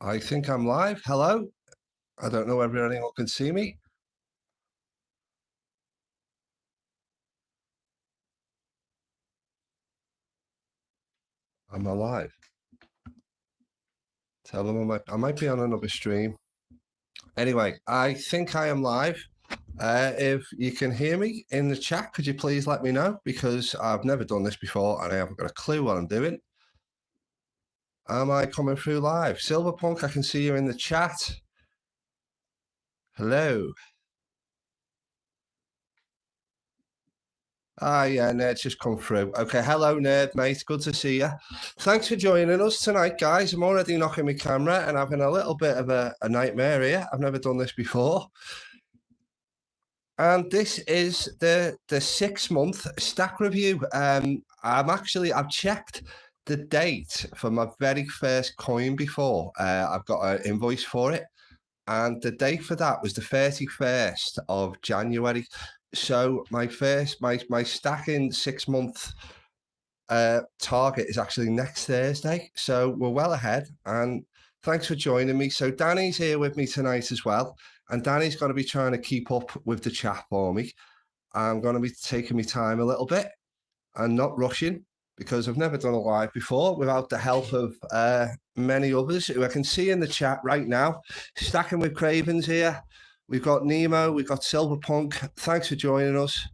I think I'm live. Hello. I don't know whether anyone can see me. I'm alive. Tell them I might be on another stream. Anyway, I think I am live. If you can hear me in the chat, could you please let me know? Because I've never done this before and I haven't got a clue what I'm doing. Am I coming through live? Silverpunk, I can see you in the chat. Hello. Yeah, Nerd's just come through. Okay, hello, Nerd, mate. Good to see you. Thanks for joining us tonight, guys. I'm already knocking my camera and having a little bit of a nightmare here. I've never done this before. And this is the 6-month stack review. I've checked the date for my very first coin before. I've got an invoice for it. And the date for that was the 31st of January. So my stacking 6-month target is actually next Thursday. So we're well ahead. And thanks for joining me. So Dani's here with me tonight as well. And Dani's going to be trying to keep up with the chat for me. I'm going to be taking my time a little bit and not rushing, because I've never done a live before without the help of many others who I can see in the chat right now. Stacking with Cravens here. We've got Nemo, we've got Silverpunk. Thanks for joining us.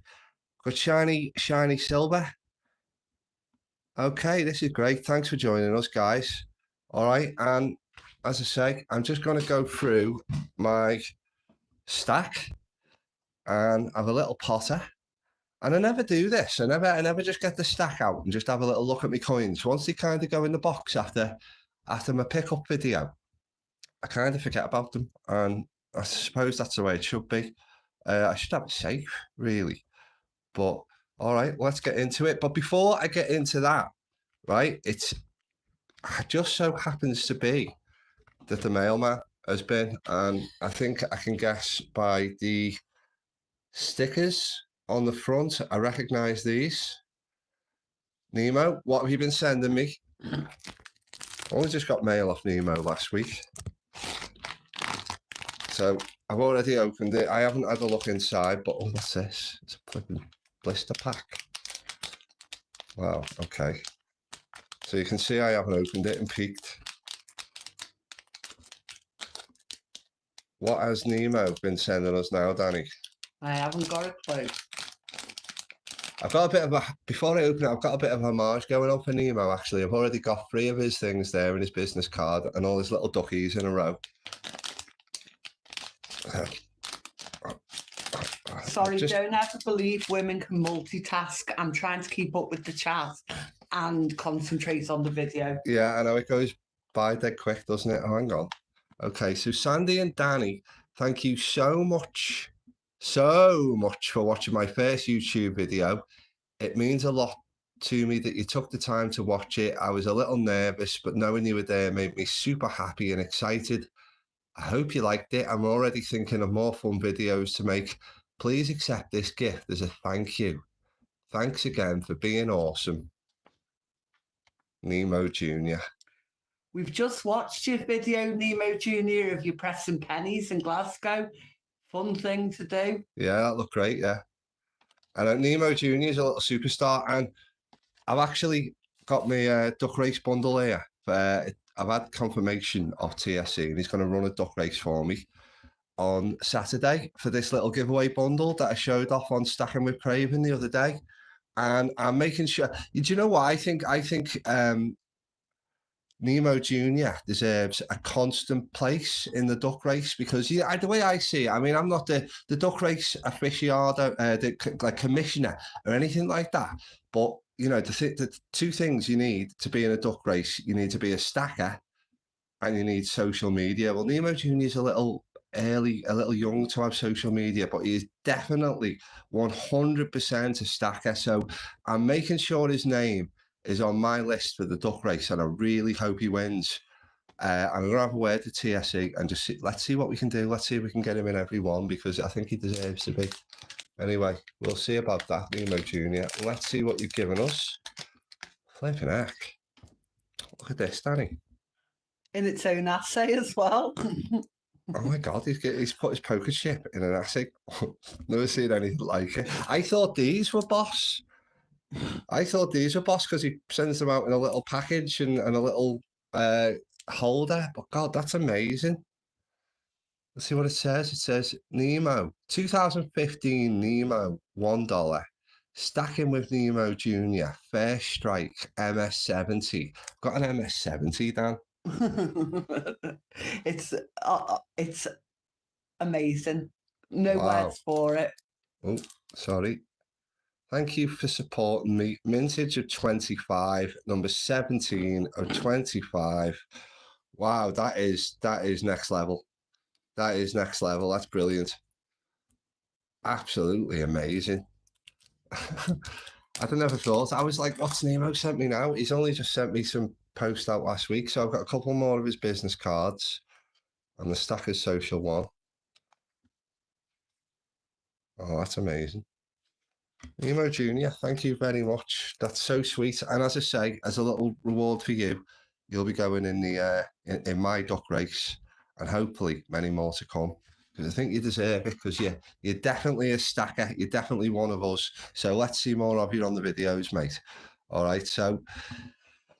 Got Shiny Silver. Okay, this is great. Thanks for joining us, guys. All right, and as I say, I'm just going to go through my stack and have a little potter. And I never do this. I never just get the stack out and just have a little look at my coins. Once they kind of go in the box after my pickup video, I kind of forget about them. And I suppose that's the way it should be. I should have a safe, really. But all right, let's get into it. But before I get into that, right, it just so happens to be that the mailman has been, and I think I can guess by the stickers on the front, I recognize these. Nemo, what have you been sending me? Only just got mail off Nemo last week. So I've already opened it. I haven't had a look inside, but what's this? It's a flipping blister pack. Wow, okay. So you can see I haven't opened it and peeked. What has Nemo been sending us now, Dani? I haven't got a clue. I've got a bit of before I open it, I've got a bit of homage going on for Nemo, actually. I've already got 3 of his things there in his business card and all his little duckies in a row. Sorry, don't ever believe women can multitask. I'm trying to keep up with the chat and concentrate on the video. Yeah, I know it goes by dead quick, doesn't it? Oh, hang on. Okay, so Sandy and Dani, thank you so much for watching my first YouTube video. It means a lot to me that you took the time to watch it. I was a little nervous, but knowing you were there made me super happy and excited. I hope you liked it. I'm already thinking of more fun videos to make. Please accept this gift as a thank you. Thanks again for being awesome. Nemo Jr. We've just watched your video, Nemo Jr., of you pressing pennies in Glasgow. Fun thing to do. Yeah, that looked great, yeah. And Nemo Jr. is a little superstar, and I've actually got my duck race bundle here. I've had confirmation of TSC, and he's going to run a duck race for me on Saturday for this little giveaway bundle that I showed off on Stacking with Craven the other day. And I'm making sure. Do you know what I think? I think Nemo Jr. deserves a constant place in the duck race, because the way I see it, I mean, I'm not the duck race aficionado, the commissioner or anything like that. But, you know, the 2 things you need to be in a duck race, you need to be a stacker and you need social media. Well, Nemo Jr. is a little early, a little young to have social media, but he is definitely 100% a stacker. So I'm making sure his name is on my list for the duck race, and I really hope he wins. I'm going to have a word to TSE and just let's see what we can do. Let's see if we can get him in every one, because I think he deserves to be. Anyway, we'll see about that, Nemo Jr. Let's see what you've given us. Flipping heck. Look at this, Dani. in its own assay as well. Oh my God, he's put his poker chip in an assay. Never seen anything like it. I thought these were boss. Because he sends them out in a little package and a little holder. But God, that's amazing. Let's see what it says. It says Nemo, 2015 Nemo, $1. Stacking with Nemo Jr. First strike, MS-70. Got an MS-70, Dan. It's amazing. No Wow. words for it. Oh, sorry. Thank you for supporting me. Mintage of 25, number 17 of 25. Wow, that is next level. That is next level. That's brilliant. Absolutely amazing. I'd never thought. I was like, what's Nemo sent me now? He's only just sent me some post out last week, so I've got a couple more of his business cards and the Stackers Social one. Oh, that's amazing. Nemo Jr., thank you very much. That's so sweet. And as I say, as a little reward for you, you'll be going in the in my duck race, and hopefully many more to come. Because I think you deserve it. Because you're definitely a stacker. You're definitely one of us. So let's see more of you on the videos, mate. All right. So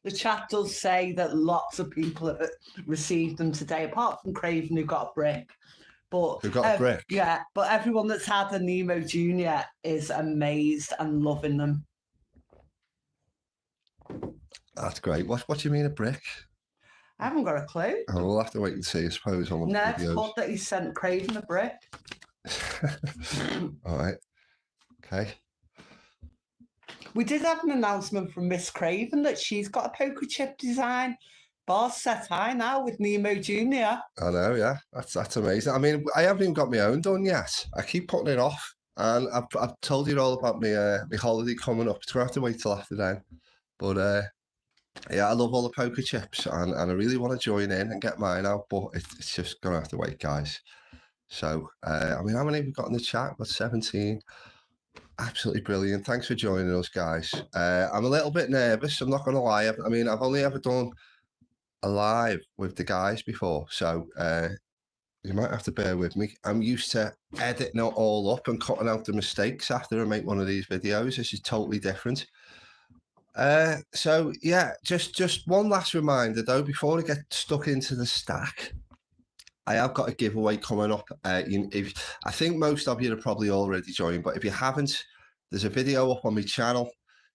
the chat does say that lots of people have received them today, apart from Craven, who got a brick. But who got a brick? Yeah, but everyone that's had a Nemo Jr. is amazed and loving them. That's great. What do you mean a brick? I haven't got a clue. Oh, we'll have to wait and see, I suppose, on the videos. It's thought that he sent Craven a brick. All right. Okay. We did have an announcement from Miss Craven that she's got a poker chip design bar set high now with Nemo Jr. I know, yeah. That's amazing. I mean, I haven't even got my own done yet. I keep putting it off. And I've told you all about my holiday coming up. It's going to have to wait till after then. But yeah, I love all the poker chips and I really want to join in and get mine out. But it's just going to have to wait, guys. So, I mean, how many have we got in the chat? We've got 17. Absolutely brilliant. Thanks for joining us, guys. I'm a little bit nervous. I'm not going to lie. I mean, I've only ever done a live with the guys before. So you might have to bear with me. I'm used to editing it all up and cutting out the mistakes after I make one of these videos. This is totally different. So yeah, just one last reminder though, before I get stuck into the stack, I have got a giveaway coming up. I think most of you have probably already joined, but if you haven't, there's a video up on my channel.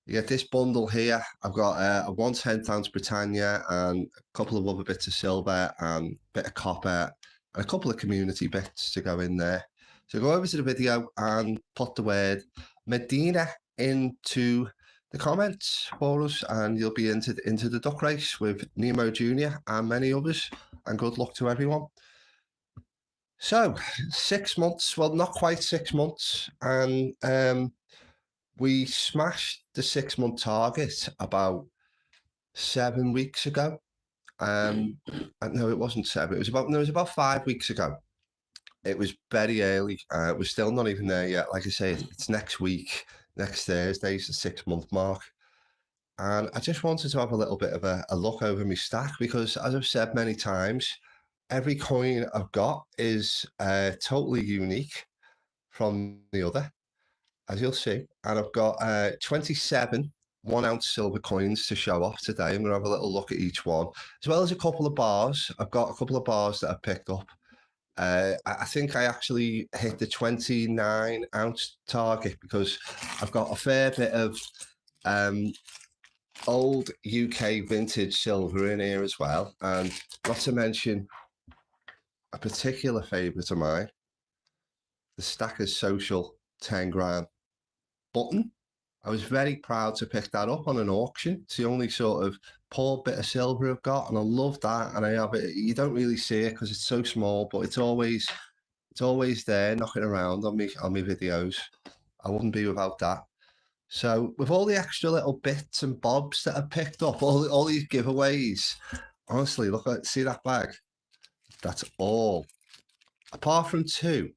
You get this bundle here. I've got a 1/10 ounce Britannia and a couple of other bits of silver and a bit of copper and a couple of community bits to go in there. So go over to the video and put the word Medina into the comments for us, and you'll be into the duck race with Nemo Jr. and many others. And good luck to everyone. So 6 months, well, not quite 6 months, and we smashed the 6 month target about 7 weeks ago. No, it wasn't 7. It was about 5 weeks ago. It was very early. We're still not even there yet. Like I say, it's next week. Next Thursday is the 6 month mark. And I just wanted to have a little bit of a look over my stack because, as I've said many times, every coin I've got is totally unique from the other, as you'll see. And I've got 27 1-ounce silver coins to show off today. I'm going to have a little look at each one, as well as a couple of bars. I've got a couple of bars that I picked up. I think I actually hit the 29-ounce target because I've got a fair bit of old UK vintage silver in here as well. And not to mention a particular favourite of mine, the Stackers Social 10 grand button. I was very proud to pick that up on an auction. It's the only sort of poor bit of silver I've got, and I love that. And I have it. You don't really see it because it's so small, but it's always there, knocking around on me videos. I wouldn't be without that. So with all the extra little bits and bobs that I picked up, all these giveaways, honestly, see that bag? That's all. Apart from 2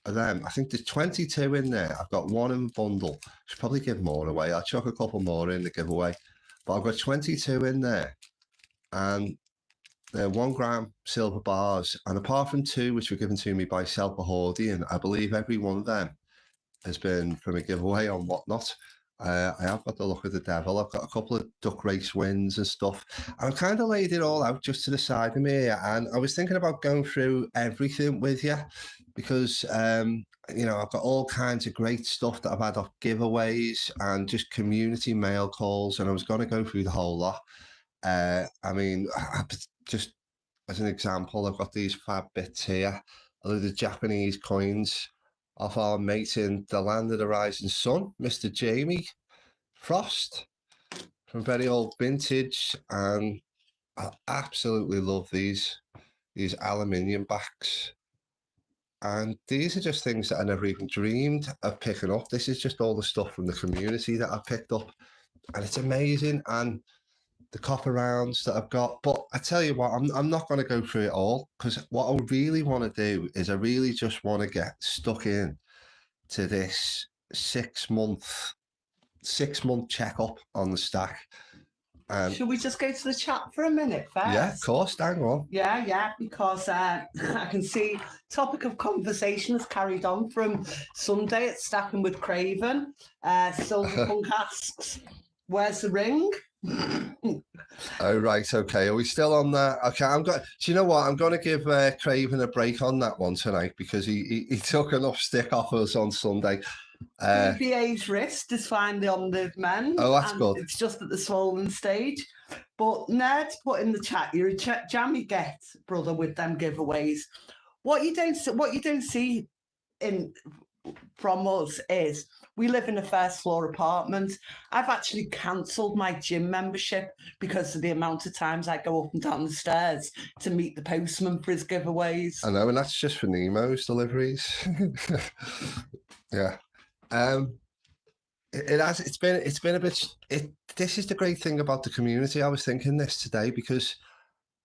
of them, I think there's 22 in there. I've got 1 in the bundle. Should probably give more away. I'll chuck a couple more in the giveaway. But I've got 22 in there. And they're 1 gram silver bars, and apart from 2 which were given to me by Self-Ahordian, I believe every one of them has been from a giveaway on Whatnot. I have got the luck of the devil. I've got a couple of duck race wins and stuff. I've kind of laid it all out just to the side of me, and I was thinking about going through everything with you because you know, I've got all kinds of great stuff that I've had off giveaways and just community mail calls, and I was going to go through the whole lot. I mean, just as an example, I've got these fab bits here. I love the Japanese coins off our mate in the land of the rising sun, Mr. Jamie Frost from Very Old Vintage, and I absolutely love these aluminium backs. And these are just things that I never even dreamed of picking up. This is just all the stuff from the community that I picked up, and it's amazing. And the copper rounds that I've got. But I tell you what, I'm not going to go through it all, because what I really want to do is I really just want to get stuck in to this 6-month checkup on the stack. Should we just go to the chat for a minute first? Yeah, of course, hang on. Yeah, because I can see topic of conversation has carried on from Sunday at Stacking with Craven. Silver Punk asks, where's the ring? Oh, right, okay. Are we still on that? Okay, do you know what? I'm going to give Craven a break on that one tonight, because he took enough stick off us on Sunday. BBA's wrist is finally on the mend. Oh, that's good. It's just at the swollen stage. But Ned put in the chat, you're a jammy get, brother, with them giveaways. What you don't see in from us is we live in a first floor apartment. I've actually cancelled my gym membership because of the amount of times I go up and down the stairs to meet the postman for his giveaways. I know, and that's just for Nemo's deliveries. Yeah. It's been a bit. This is the great thing about the community. I was thinking this today because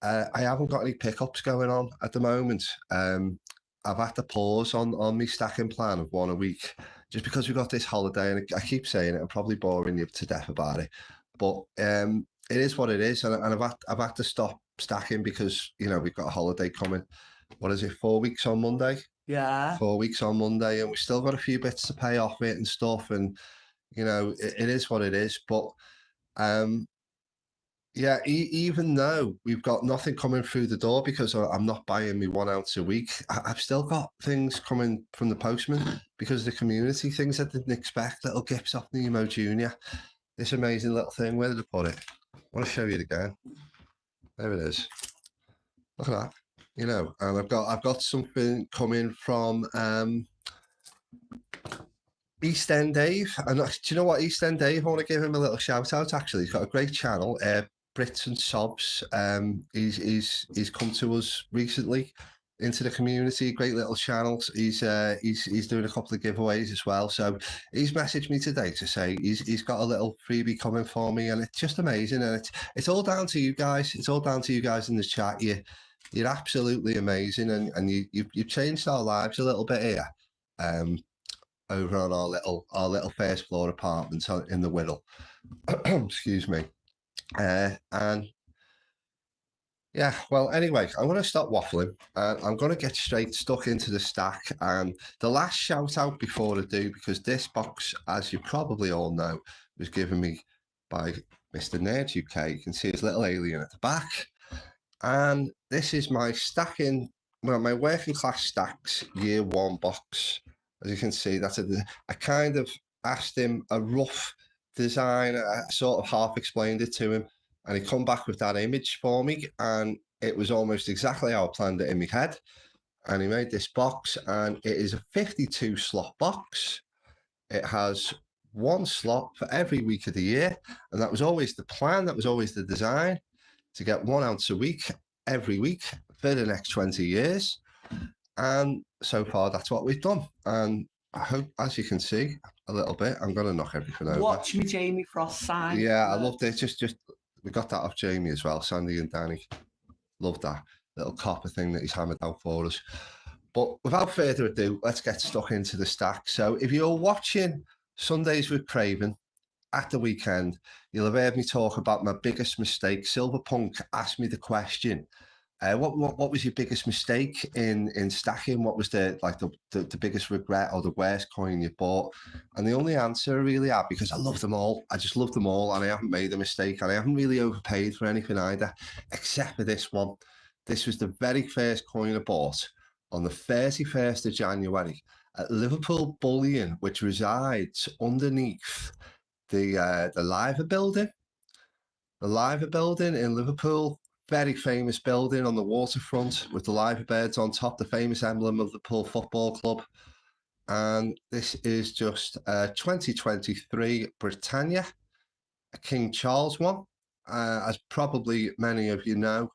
I haven't got any pickups going on at the moment. I've had to pause on my stacking plan of 1 a week just because we've got this holiday, and I keep saying it. I'm probably boring you to death about it, but it is what it is, and I've had to stop stacking because, you know, we've got a holiday coming. What is it? 4 weeks on Monday. Yeah. 4 weeks on Monday, and we've still got a few bits to pay off it and stuff, and you know, it is what it is. But yeah, even though we've got nothing coming through the door because I'm not buying me 1 ounce a week, I've still got things coming from the postman because of the community, things I didn't expect, little gifts off Nemo Jr. This amazing little thing, where did I put it? I want to show you it again. There it is. Look at that. You know, and I've got something coming from East End Dave. And do you know what, East End Dave? I want to give him a little shout out. Actually, he's got a great channel, Brits and Sobs. He's come to us recently into the community. Great little channels. He's doing a couple of giveaways as well. So he's messaged me today to say he's got a little freebie coming for me, and it's just amazing. And it's all down to you guys. It's all down to you guys in the chat. You're absolutely amazing, and you've changed our lives a little bit here, over on our little first floor apartment in the Whittle. Excuse me. And yeah, well, anyway, I'm going to stop waffling, and I'm going to get straight stuck into the stack. And the last shout out before I do, because this box, as you probably all know, was given me by Mr. Nerd UK. You can see his little alien at the back. And this is my stacking, well, my working class stacks year 1 box. As you can see, I kind of asked him a rough design. I sort of half explained it to him, and he come back with that image for me, and it was almost exactly how I planned it in my head. And he made this box, and it is a 52 slot box. It has 1 slot for every week of the year, and that was always the plan. That was always the design, to get 1 ounce a week every week for the next 20 years. And so far, that's what we've done. And I hope, as you can see a little bit, I'm going to knock everything over. Watch me Jamie Frost sign. Yeah, I loved it. Just we got that off Jamie as well, Sandy and Dani. Loved that little copper thing that he's hammered out for us. But without further ado, let's get stuck into the stack. So if you're watching Sundays with Craven at the weekend, you'll have heard me talk about my biggest mistake. Silverpunk asked me the question, What was your biggest mistake in stacking? What was the biggest regret or the worst coin you bought? And the only answer I really had, because I love them all, I just love them all, and I haven't made a mistake, and I haven't really overpaid for anything either, except for this one. This was the very first coin I bought on the 31st of January at Liverpool Bullion, which resides underneath the Liver building. The Liver building in Liverpool. Very famous building on the waterfront with the liver birds on top, the famous emblem of the Liverpool Football Club. And this is just a 2023 Britannia, a King Charles one. As probably many of you know,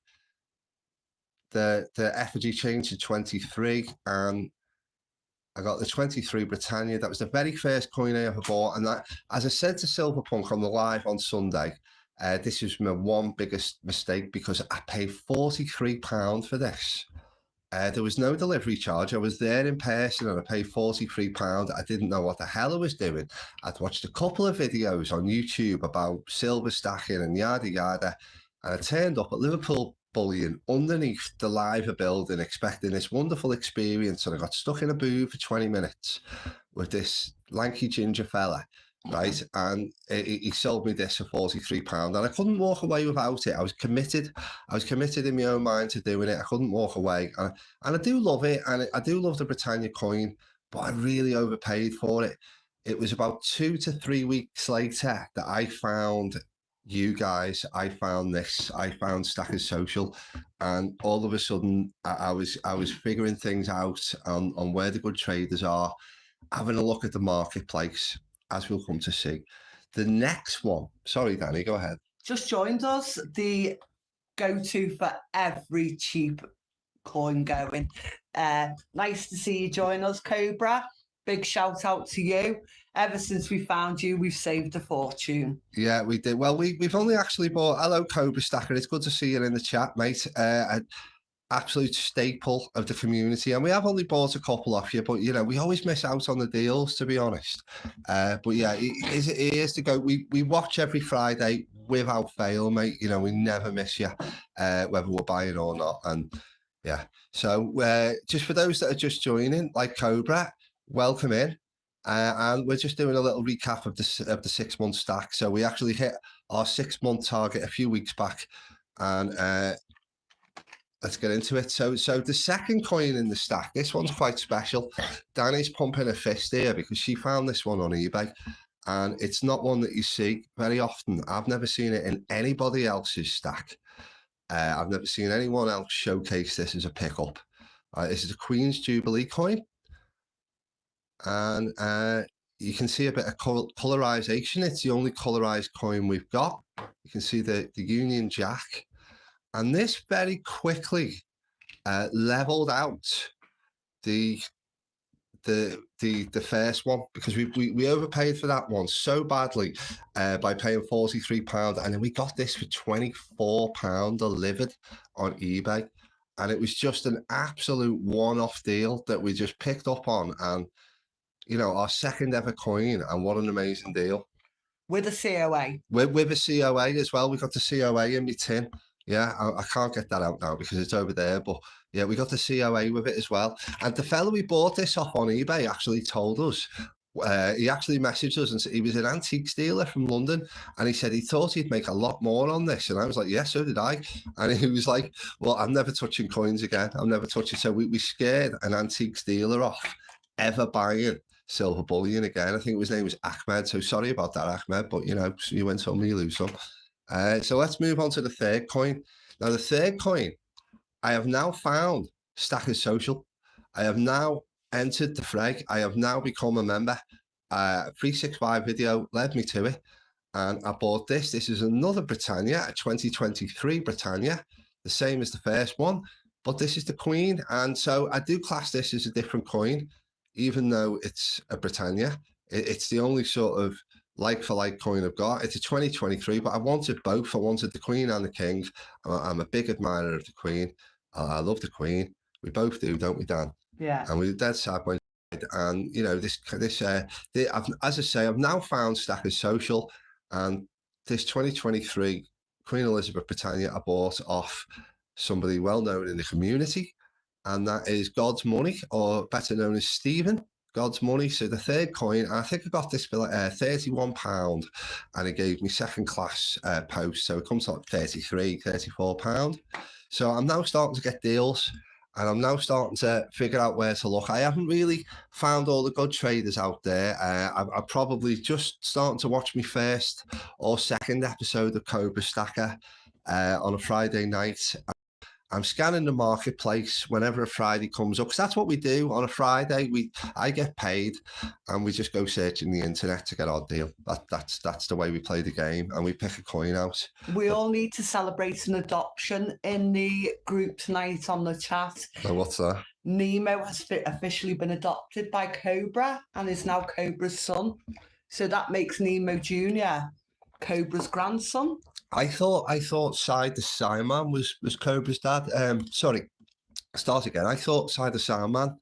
the effigy changed to 23, and I got the 23 Britannia. That was the very first coin I ever bought. And that, as I said to Silverpunk on the live on Sunday, this was my one biggest mistake, because I paid £43 for this. There was no delivery charge. I was there in person and I paid £43. I didn't know what the hell I was doing. I'd watched a couple of videos on YouTube about silver stacking and yada yada. And I turned up at Liverpool Bullion underneath the Liver building expecting this wonderful experience. And I got stuck in a booth for 20 minutes with this lanky ginger fella. Right, and he sold me this for £43, and I couldn't walk away without it. I was committed. I was committed in my own mind to doing it. I couldn't walk away, and I do love it, and I do love the Britannia coin, but I really overpaid for it. It was about 2 to 3 weeks later that I found you guys. I found this. I found Stackers Social, and all of a sudden, I was figuring things out on where the good traders are, having a look at the marketplace, as we'll come to see. The next one, sorry, Dani, go ahead. Just joined us, the go-to for every cheap coin going. Nice to see you join us, Cobra. Big shout out to you. Ever since we found you, we've saved a fortune. Yeah, we did. Well, we've only actually bought, hello, Cobra Stacker. It's good to see you in the chat, mate. Absolute staple of the community, and we have only bought a couple off you, but you know, we always miss out on the deals, to be honest. But yeah, it is to go. We watch every Friday without fail, mate. You know, we never miss you, whether we're buying or not. And yeah, so just for those that are just joining, like Cobra, welcome in. And we're just doing a little recap of the 6 month stack. So we actually hit our 6 month target a few weeks back, and let's get into it. So the second coin in the stack, this one's quite special. Dani's pumping a fist here because she found this one on eBay, and it's not one that you see very often. I've never seen it in anybody else's stack. I've never seen anyone else showcase this as a pickup. This is a Queen's Jubilee coin, and you can see a bit of colorization. It's the only colorized coin we've got. You can see the Union Jack. And this very quickly leveled out the first one, because we overpaid for that one so badly by paying £43, and then we got this for £24 delivered on eBay, and it was just an absolute one-off deal that we just picked up on, and you know, our second ever coin, and what an amazing deal. With a COA. With a COA as well. We got the COA in my tin. Yeah, I can't get that out now because it's over there. But yeah, we got the COA with it as well. And the fellow we bought this off on eBay actually told us, he actually messaged us and said he was an antiques dealer from London. And he said he thought he'd make a lot more on this. And I was like, yeah, so did I. And he was like, well, I'm never touching coins again. I'm never touching. So we scared an antiques dealer off ever buying silver bullion again. I think his name was Ahmed. So sorry about that, Ahmed. But, you know, you win some, you lose some. So let's move on to the third coin. Now, the third coin, I have now found Stackers Social. I have now entered the fray. I have now become a member. 365 video led me to it, and I bought this. This is another Britannia, a 2023 Britannia, the same as the first one, but this is the Queen. And so I do class this as a different coin, even though it's a Britannia. It's the only sort of like-for-like coin I've got. It's a 2023, but I wanted both. I wanted the Queen and the King. I'm a big admirer of the Queen. I love the Queen. We both do, don't we, Dan? Yeah. And we were dead sad when, and you know, as I say, I've now found Stackers Social, and this 2023 Queen Elizabeth Britannia I bought off somebody well known in the community, and that is God's Money, or better known as Stephen. God's Money. So the third coin, I think I got this for like £31, and it gave me second class post. So it comes to like £33, £34. So I'm now starting to get deals, and I'm now starting to figure out where to look. I haven't really found all the good traders out there. I'm probably just starting to watch my first or second episode of Cobra Stacker on a Friday night. I'm scanning the marketplace whenever a Friday comes up, because that's what we do on a Friday. I get paid, and we just go searching the internet to get our deal. That's the way we play the game, and we pick a coin out. We all need to celebrate an adoption in the group tonight on the chat. So what's that? Nemo has officially been adopted by Cobra and is now Cobra's son. So that makes Nemo Jr. Cobra's grandson. I thought Side the Sandman was Cobra's dad. Sorry, start again. I thought Side the Sandman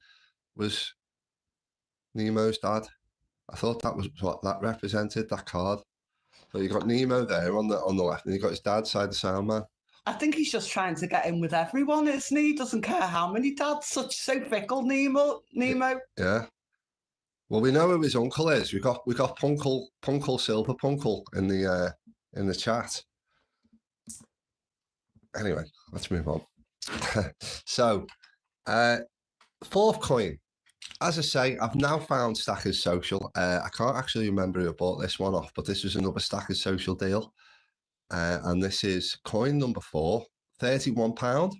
was Nemo's dad. I thought that was what that represented, that card. So you got Nemo there on the left, and you got his dad, Side the Sandman. I think he's just trying to get in with everyone, isn't he? Doesn't care how many dads. So fickle, Nemo. Yeah. Well, we know who his uncle is. We got Punkle Silver Punkle in the chat. Anyway, let's move on. So, fourth coin. As I say, I've now found Stackers Social. I can't actually remember who I bought this one off, but this was another Stackers Social deal. And this is coin number 4, £31.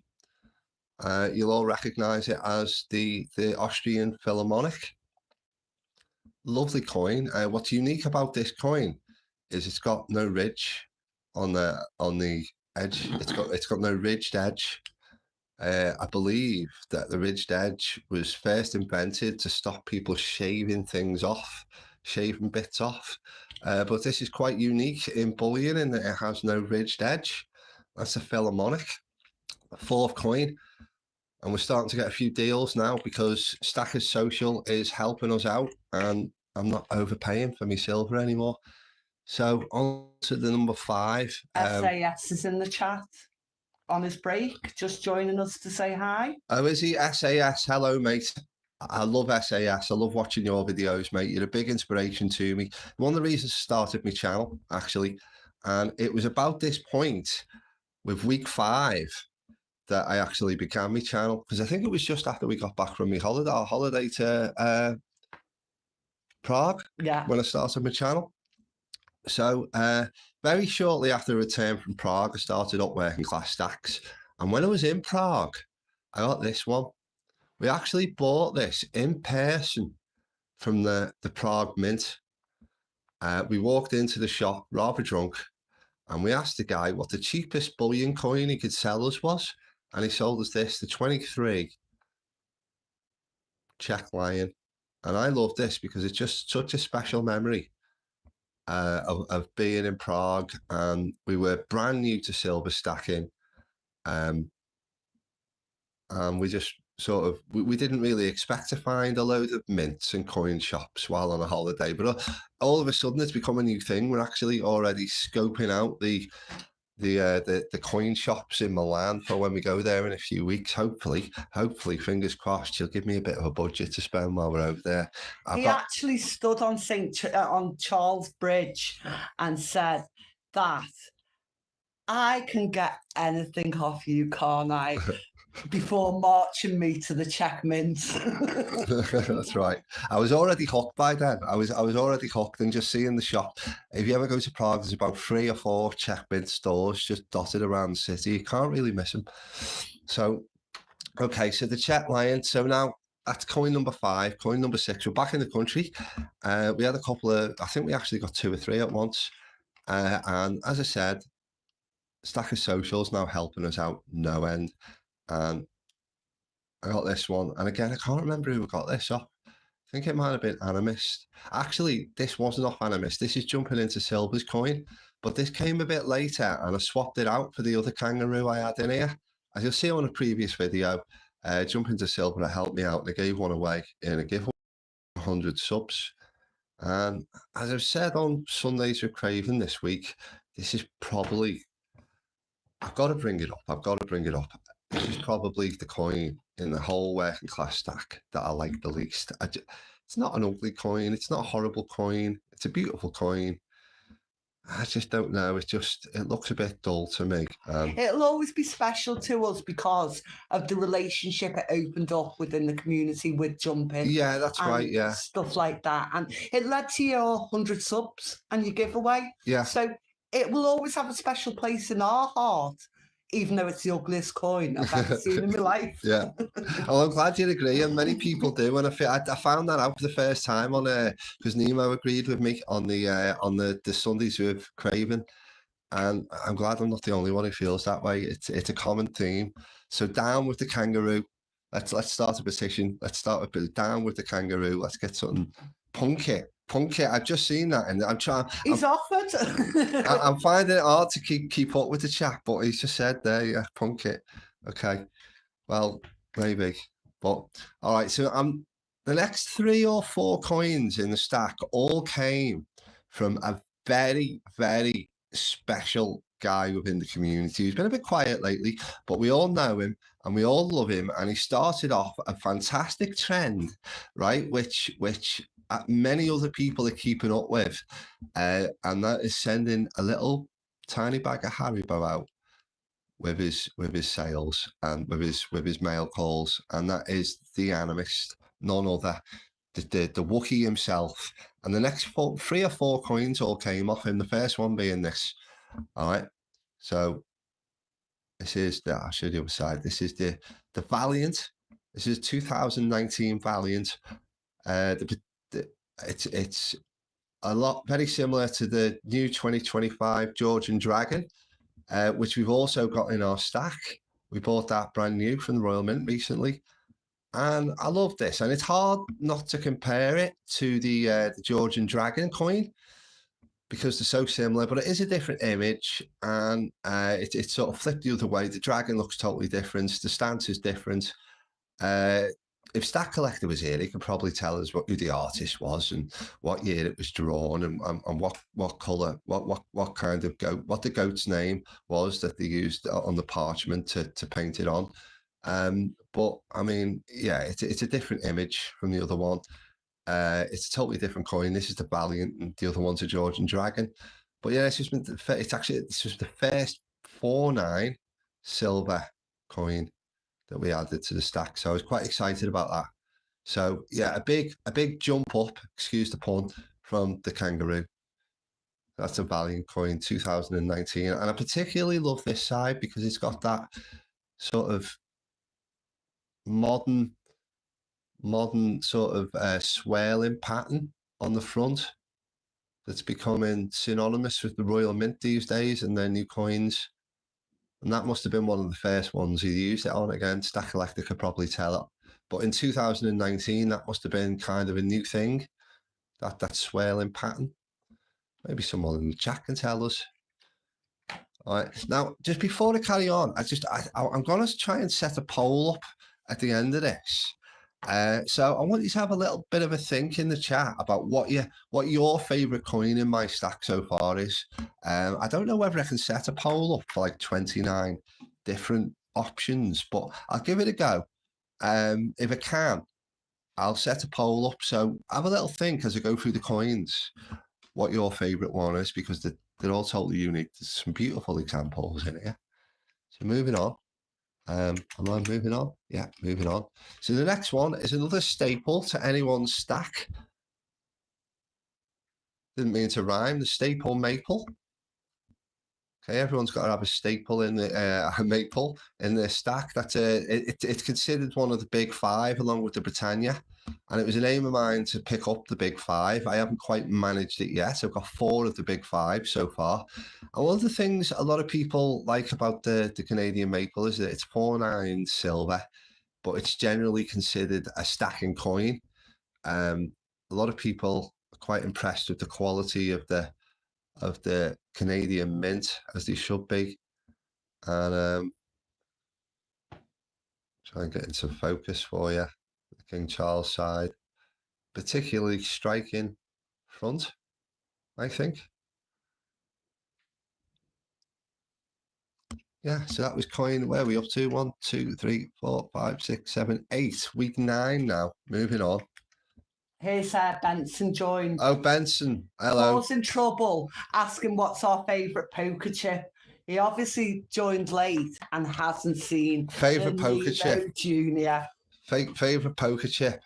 You'll all recognise it as the Austrian Philharmonic. Lovely coin. What's unique about this coin is it's got no ridge on the edge. It's got no ridged edge. I believe that the ridged edge was first invented to stop people shaving bits off. But this is quite unique in bullion in that it has no ridged edge. That's a Philharmonic. Fourth coin. And we're starting to get a few deals now because Stackers Social is helping us out, and I'm not overpaying for my silver anymore. So on to the number 5. SAS is in the chat on his break, just joining us to say hi. Oh, is he? SAS, hello, mate. I love SAS. I love watching your videos, mate. You're a big inspiration to me. One of the reasons I started my channel, actually, and it was about this point with week 5 that I actually began my channel, because I think it was just after we got back from our holiday to Prague, when I started my channel. So very shortly after return from Prague, I started up Working Class Stacks. And when I was in Prague, I got this one. We actually bought this in person from the Prague Mint. We walked into the shop rather drunk, and we asked the guy what the cheapest bullion coin he could sell us was. And he sold us this, the 23 Czech Lion. And I love this because it's just such a special memory of being in Prague, and we were brand new to silver stacking. And we just sort of, we didn't really expect to find a load of mints and coin shops while on a holiday, but all of a sudden it's become a new thing. We're actually already scoping out the coin shops in Milan for when we go there in a few weeks. Hopefully, fingers crossed, she'll give me a bit of a budget to spend while we're over there. He actually stood on on Charles Bridge and said that I can get anything off you, can't I? Before marching me to the Czech Mint. That's right. I was already hooked by then. I was already hooked, and just seeing the shop. If you ever go to Prague, there's about 3 or 4 Czech Mint stores just dotted around the city. You can't really miss them. So, okay, so the Czech Lion. So now that's coin number 5. Coin number 6. We're back in the country. We had a couple of, I think we actually got 2 or 3 at once. And as I said, Stackers Social's now helping us out no end. And I got this one, and again, I can't remember who got this off. I think it might have been Animist. Actually, this wasn't off Animist. This is jumping into Silver's coin, but this came a bit later, and I swapped it out for the other kangaroo I had in here. As you'll see on a previous video, jump into Silver, it helped me out, and I gave one away in a giveaway, 100 subs. And as I've said on Sundays with Craven this week, this is probably I've got to bring it up. I've got to bring it up. This is probably the coin in the whole working class stack that I like the least. It's not an ugly coin. It's not a horrible coin. It's a beautiful coin. I just don't know. It looks a bit dull to me. It'll always be special to us because of the relationship it opened up within the community with jumping. Yeah, that's right. Yeah. Stuff like that. And it led to your 100 subs and your giveaway. Yeah. So it will always have a special place in our heart, even though it's the ugliest coin I've ever seen in my life. Yeah. Well, I'm glad you agree, and many people do. And I found that out for the first time on because Nemo agreed with me on the Sundays with Craven, and I'm glad I'm not the only one who feels that way. It's a common theme. So down with the kangaroo. Let's start a petition. Let's start with down with the kangaroo. Let's get something punk it. I've just seen that, and I'm trying. He's offered. I'm finding it hard to keep up with the chat, but he's just said there, yeah, punk it. Okay, well, maybe, but all right. So the next 3 or 4 coins in the stack all came from a very, very special guy within the community who's been a bit quiet lately, but we all know him and we all love him. And he started off a fantastic trend, right? Which many other people are keeping up with, and that is sending a little tiny bag of Haribo out with his sales and with his mail calls, and that is the animist, none other, the Wookiee himself. And the next 3 or 4 coins all came off him. The first one being this. All right, so this is I'll show you the other side. This is the Valiant. This is 2019 Valiant. It's a lot very similar to the new 2025 Georgian Dragon, which we've also got in our stack. We bought that brand new from the Royal Mint recently, and I love this. And it's hard not to compare it to the Georgian Dragon coin because they're so similar, but it is a different image, and it's sort of flipped the other way. The dragon looks totally different. The stance is different. If Stack Collector was here, he could probably tell us who the artist was and what year it was drawn, and what color, what kind of goat, what the goat's name was that they used on the parchment to paint it on. But I mean, yeah, it's a different image from the other one. It's a totally different coin. This is the Valiant, and the other one's a Georgian Dragon. But yeah, this was the first 4/9 silver coin that we added to the stack. So I was quite excited about that. So yeah, a big jump up, excuse the pun, from the kangaroo. That's a Valiant coin, 2019. And I particularly love this side because it's got that sort of modern sort of swirling pattern on the front that's becoming synonymous with the Royal Mint these days and their new coins. And that must have been one of the first ones he used it on. Again, Stack Collector could probably tell it. But in 2019, that must have been kind of a new thing, that swirling pattern. Maybe someone in the chat can tell us. All right. Now, just before I carry on, I'm going to try and set a poll up at the end of this. So I want you to have a little bit of a think in the chat about what your favorite coin in my stack so far is. I don't know whether I can set a poll up for like 29 different options, but I'll give it a go. If I can, I'll set a poll up. So have a little think as I go through the coins, what your favorite one is, because they're all totally unique. There's some beautiful examples in here. So moving on. Am I moving on? Yeah, moving on. So the next one is another staple to anyone's stack. Didn't mean to rhyme. The staple maple. Okay, everyone's got to have a staple in the maple in their stack. That's it's considered one of the big 5 along with the Britannia, and it was an aim of mine to pick up the big 5. I haven't quite managed it yet. I've got 4 of the big 5 so far. And one of the things a lot of people like about the Canadian maple is that it's 4/9 silver, but it's generally considered a stacking coin. A lot of people are quite impressed with the quality of the Canadian mint, as they should be. And try and get into focus for you. The King Charles side, particularly striking front, I think. Yeah, so that was coin. Where are we up to? 1, 2, 3, 4, 5, 6, 7, 8. Week 9 now. Moving on. Here's Benson joined. Oh, Benson. Hello. Causing trouble, asking what's our favourite poker chip. He obviously joined late and hasn't seen Favourite the poker Nemo chip. Junior. Favourite poker chip.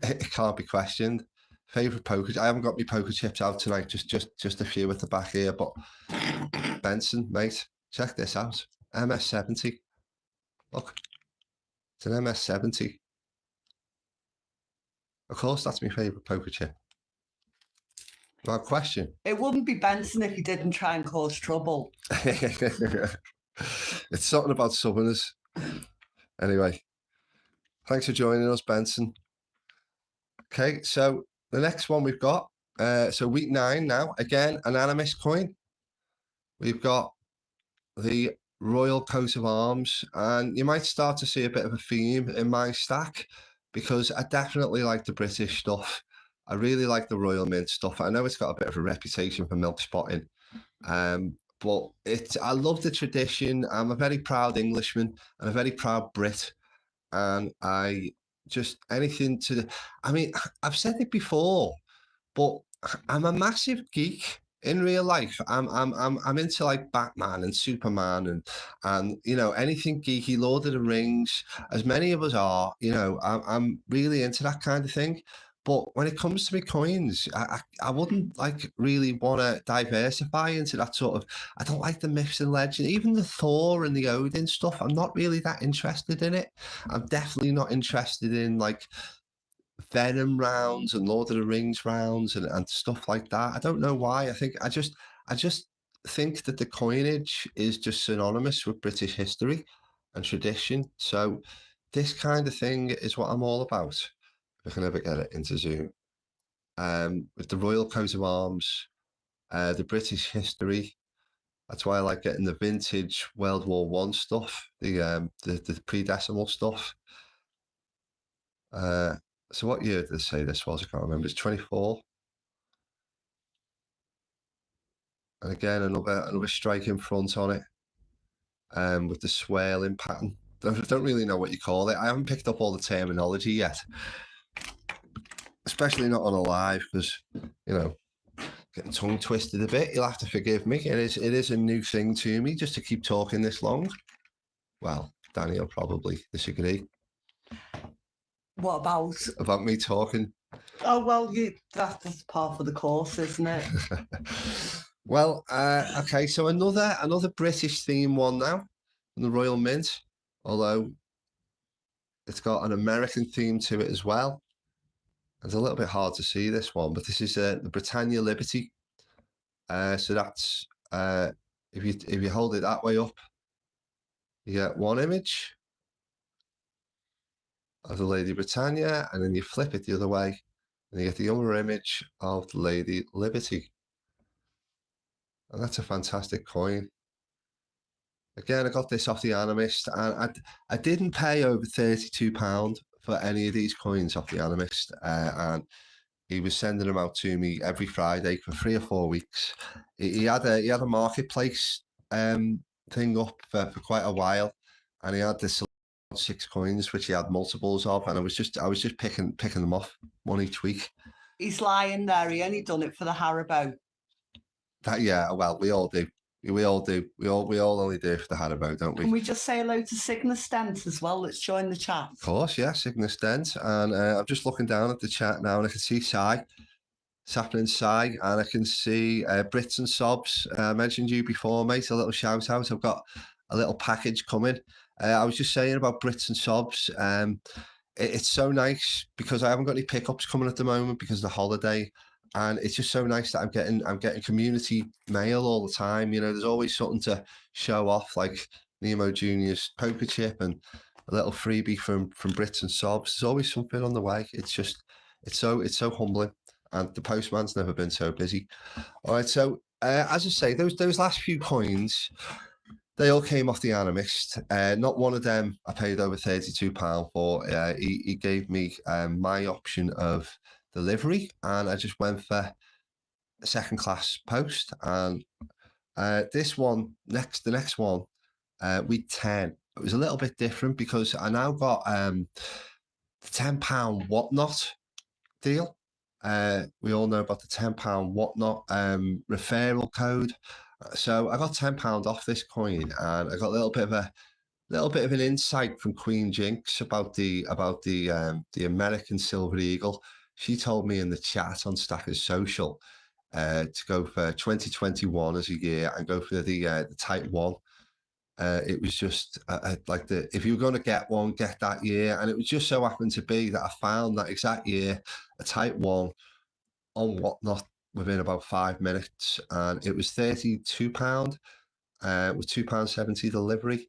It can't be questioned. Favourite poker. I haven't got my poker chips out tonight. Just a few at the back here. But Benson, mate, check this out. MS70. Look, it's an MS70. Of course, that's my favourite poker chip. No question. It wouldn't be Benson if he didn't try and cause trouble. It's something about Southerners. Anyway, thanks for joining us, Benson. Okay, so the next one we've got, so week 9 now, again, anonymous coin. We've got the Royal Coat of Arms, and you might start to see a bit of a theme in my stack because I definitely like the British stuff. I really like the Royal Mint stuff. I know it's got a bit of a reputation for milk spotting, but I love the tradition. I'm a very proud Englishman and a very proud Brit, and I just anything to. I mean, I've said it before, but I'm a massive geek in real life. I'm into like Batman and Superman and you know anything geeky, Lord of the Rings, as many of us are. You know, I'm really into that kind of thing. But when it comes to my coins, I wouldn't like really want to diversify into that sort of. I don't like the myths and legends, even the Thor and the Odin stuff. I'm not really that interested in it. I'm definitely not interested in like Venom rounds and Lord of the Rings rounds and stuff like that. I don't know why. I just think that the coinage is just synonymous with British history and tradition. So this kind of thing is what I'm all about. If I can ever get it into Zoom. With the Royal Coat of Arms, the British history. That's why I like getting the vintage World War One stuff, the pre-decimal stuff. So what year did they say this was? I can't remember. It's 24. And again, another strike in front on it, with the swirling pattern. Don't really know what you call it. I haven't picked up all the terminology yet, especially not on a live because you know getting tongue twisted a bit. You'll have to forgive me. It is a new thing to me just to keep talking this long. Well, Dani will probably disagree. What about me talking? Oh well, that's part of the course, isn't it? Well, okay. So another British theme one now from the Royal Mint, although it's got an American theme to it as well. It's a little bit hard to see this one, but this is the Britannia Liberty. So that's if you hold it that way up, you get one image of the Lady Britannia, and then you flip it the other way, and you get the other image of the Lady Liberty. And that's a fantastic coin. Again, I got this off the Animist, and I didn't pay over £32 for any of these coins off the Animist, and he was sending them out to me every Friday for 3 or 4 weeks. He had a marketplace thing up for quite a while, and he had this 6 coins which he had multiples of, and I was just picking them off one each week. He's lying there. He only done it for the Haribo. Yeah, well, we all do. We all do. We all only do it for the Haribo, don't we? Can we just say hello to Cygnus Dent as well? Let's join the chat. Of course, yeah, Cygnus Dent. And I'm just looking down at the chat now, and I can see Sapling Sai, and I can see Brits and Sobs. I mentioned you before, mate. A little shout out. I've got a little package coming. I was just saying about Brits and Sobs. It's so nice because I haven't got any pickups coming at the moment because of the holiday. And it's just so nice that I'm getting community mail all the time. You know, there's always something to show off, like Nemo Junior's poker chip and a little freebie from Brits and Sobs. There's always something on the way. It's so humbling, and the postman's never been so busy. All right, so as I say, those last few coins, they all came off the Animist. Not one of them I paid over £32 for. He gave me my option of delivery, and I just went for a second class post. And the next one week 10. It was a little bit different because I now got the £10 whatnot deal. We all know about the £10 whatnot referral code. So I got £10 off this coin, and I got a little bit of an insight from Queen Jinx about the American Silver Eagle. She told me in the chat on Stackers Social to go for 2021 as a year and go for the Type 1. It was just like if you were going to get one, get that year. And it was just so happened to be that I found that exact year, a Type 1 on Whatnot within about 5 minutes. And it was £32 with £2.70 delivery.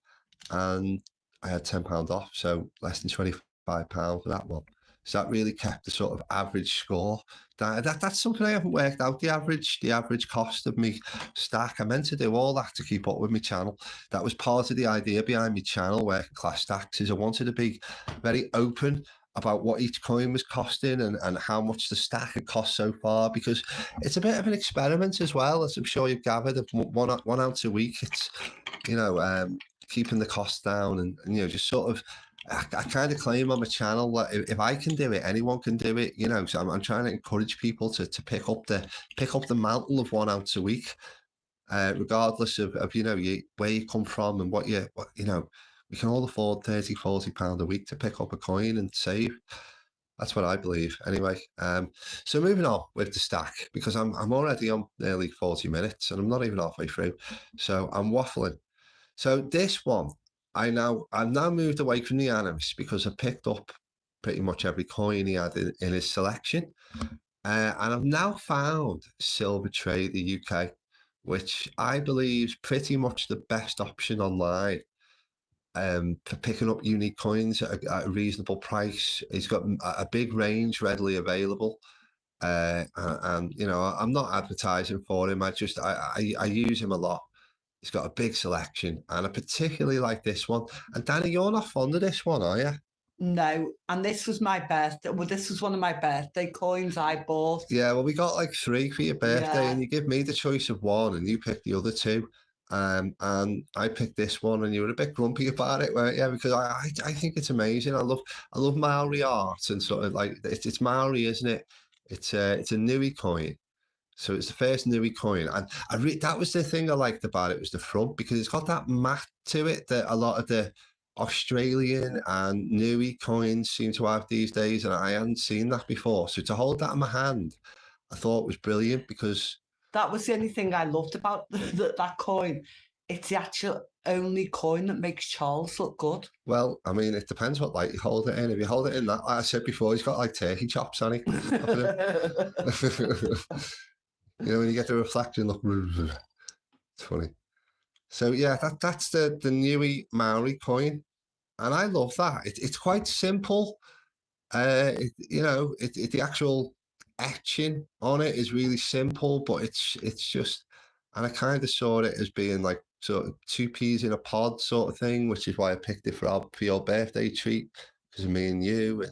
And I had £10 off, so less than £25 for that one. So that really kept the sort of average score. That's something I haven't worked out, the average cost of me stack. I meant to do all that to keep up with my channel. That was part of the idea behind my channel, Working Class Stacks, is I wanted to be very open about what each coin was costing and how much the stack had cost so far, because it's a bit of an experiment as well, as I'm sure you've gathered. Of one ounce a week, it's, keeping the costs down and just sort of, I kind of claim on my channel that if I can do it, anyone can do it. So I'm trying to encourage people to pick up the mantle of 1 ounce a week, regardless of where you come from and what we can all afford £30-40 a week to pick up a coin and save. That's what I believe, anyway. So moving on with the stack, because I'm already on nearly 40 minutes and I'm not even halfway through, so I'm waffling. So this one, I've now moved away from the Animus because I picked up pretty much every coin he had in his selection. And I've now found Silver Trader UK, which I believe is pretty much the best option online for picking up unique coins at a reasonable price. He's got a big range readily available. And I'm not advertising for him. I use him a lot. He's got a big selection, and I particularly like this one. And Dani, you're not fond of this one, are you? No, and this was my birthday. Well, this was one of my birthday coins I bought. Yeah, well, we got like 3 for your birthday, and you give me the choice of one, and you picked the other 2. And I picked this one, and you were a bit grumpy about it, weren't you? Because I think it's amazing. I love Maori art, and sort of like it's Maori, isn't it? It's a Nui coin. So it's the first Nui coin, and that was the thing I liked about it, was the front, because it's got that mat to it that a lot of the Australian and Nui coins seem to have these days, and I hadn't seen that before. So to hold that in my hand, I thought was brilliant, because that was the only thing I loved about that coin. It's the actual only coin that makes Charles look good. Well, I mean, it depends what light you hold it in. If you hold it in that, like I said before, he's got like turkey chops on it. When you get the reflection, look, it's funny. So yeah, that's the Nui Maori coin, and I love that. It's quite simple. The actual etching on it is really simple, but it's just, and I kind of saw it as being like sort of 2 peas in a pod sort of thing, which is why I picked it for your birthday treat, because of me and you,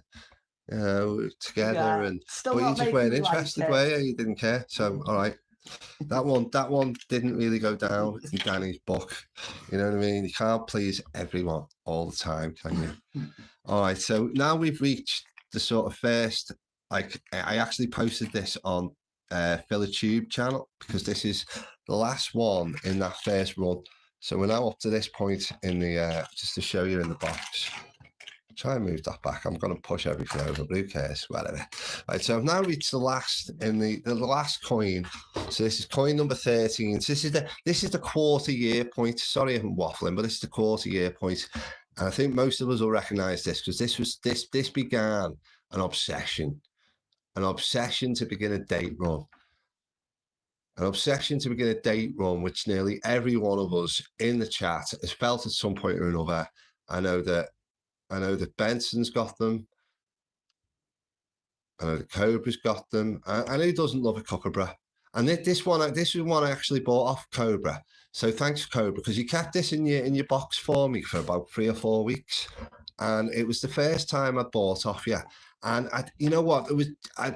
and together. And but you just weren't interested, were you? You didn't care. So all right. That one didn't really go down in Dani's book. You know what I mean? You can't please everyone all the time, can you? All right, so now we've reached the sort of first, like, I actually posted this on PhilaTube channel, because this is the last one in that first run. So we're now up to this point in the, just to show you in the box. Try and move that back. I'm going to push everything over, but who cares? Whatever. Right, so I've now reached the last in the last coin. So this is coin number 13. So this is the quarter year point. Sorry, I'm waffling, but this is the quarter year point. And I think most of us will recognise this, because this began an obsession to begin a date run. An obsession to begin a date run, which nearly every one of us in the chat has felt at some point or another. I know that Benson's got them. I know that Cobra's got them. And who doesn't love a kookaburra? And this is one I actually bought off Cobra. So thanks, Cobra, because you kept this in your box for me for about 3 or 4 weeks. And it was the first time I bought off you. And you know what?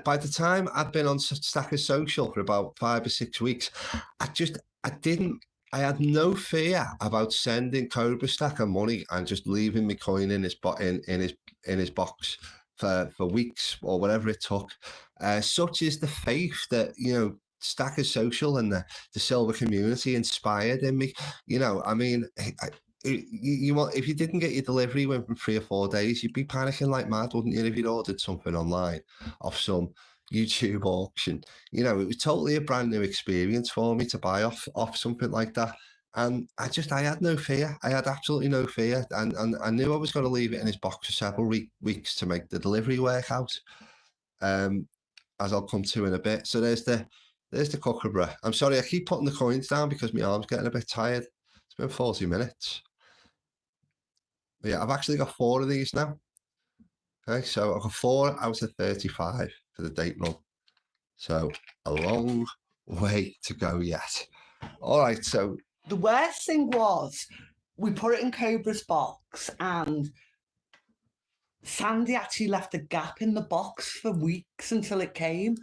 By the time I'd been on Stackers Social for about 5 or 6 weeks, I didn't I had no fear about sending Cobra Stacker money and just leaving my coin in his in his box for weeks or whatever it took. Such is the faith that, you know, Stacker Social and the silver community inspired in me. You know, I mean, you want, if you didn't get your delivery within 3 or 4 days, you'd be panicking like mad, wouldn't you, if you'd ordered something online off some YouTube auction. You know, it was totally a brand new experience for me to buy off something like that. And I had no fear. I had absolutely no fear. And I knew I was going to leave it in his box for several weeks to make the delivery work out. As I'll come to in a bit. So there's the kookaburra. I'm sorry, I keep putting the coins down because my arm's getting a bit tired. It's been 40 minutes. But yeah, I've actually got 4 of these now. Okay, so I've got 4 out of 35 for the date run. So a long way to go yet. All right, so the worst thing was we put it in Cobra's box and Sandy actually left a gap in the box for weeks until it came.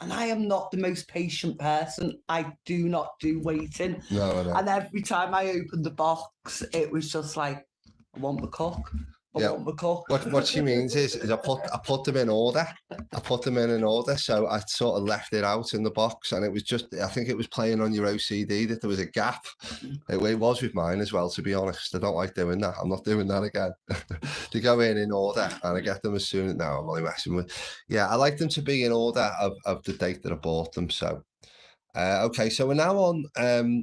And I am not the most patient person. I do not do waiting. No. And every time I opened the box, it was just like, I want the cook. I want the cook. What she means is I put them in order. I put them in order. So I sort of left it out in the box, and it was just, I think it was playing on your OCD that there was a gap. It was with mine as well, to be honest. I don't like doing that. I'm not doing that again. They go in order, and I get them as soon as, now I'm only messing with. Yeah, I like them to be in order of the date that I bought them. So okay, so we're now on,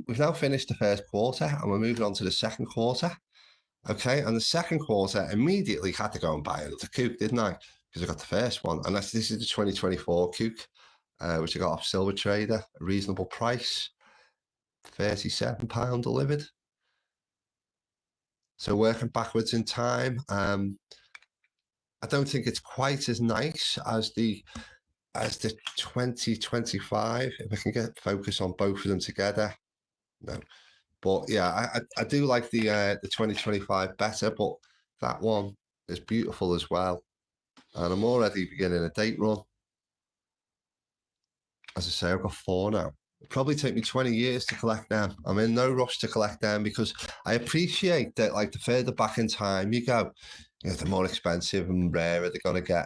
we've now finished the first quarter, and we're moving on to the second quarter. Okay, and the second quarter immediately had to go and buy another kook, didn't I? Because I got the first one, and this is the 2024 kook, which I got off Silver Trader, a reasonable price, £37 delivered. So working backwards in time, I don't think it's quite as nice as the 2025. If I can get focus on both of them together, no. But yeah, I do like the 2025 better, but that one is beautiful as well. And I'm already beginning a date run. As I say, I've got 4 now. It'll probably take me 20 years to collect them. I'm in no rush to collect them because I appreciate that, like, the further back in time you go, you know, the more expensive and rarer they're going to get.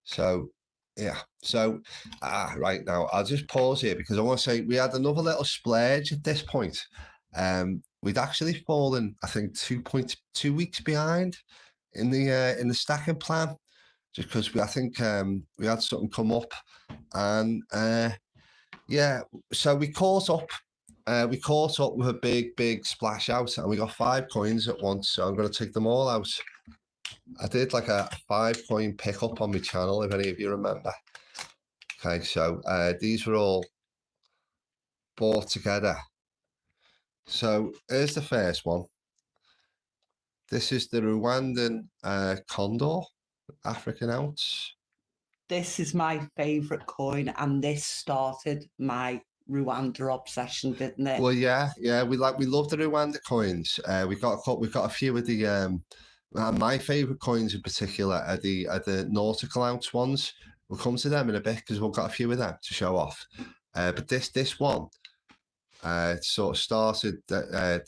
So yeah, so right now I'll just pause here because I want to say we had another little splurge at this point. We'd actually fallen, I think, 2.2 weeks behind in the stacking plan, just because I think we had something come up, and yeah, so we caught up. We caught up with a big splash out, and we got 5 coins at once. So I'm going to take them all out. I did like a 5 coin pickup on my channel, if any of you remember. Okay, so these were all bought together. So here's the first one. This is the Rwandan condor, African ounce. This is my favourite coin, and this started my Rwanda obsession, didn't it? Well, yeah, we love the Rwanda coins. We got a few of the my favourite coins in particular are the nautical ounce ones. We'll come to them in a bit because we've got a few of them to show off. But this one. Sort of started I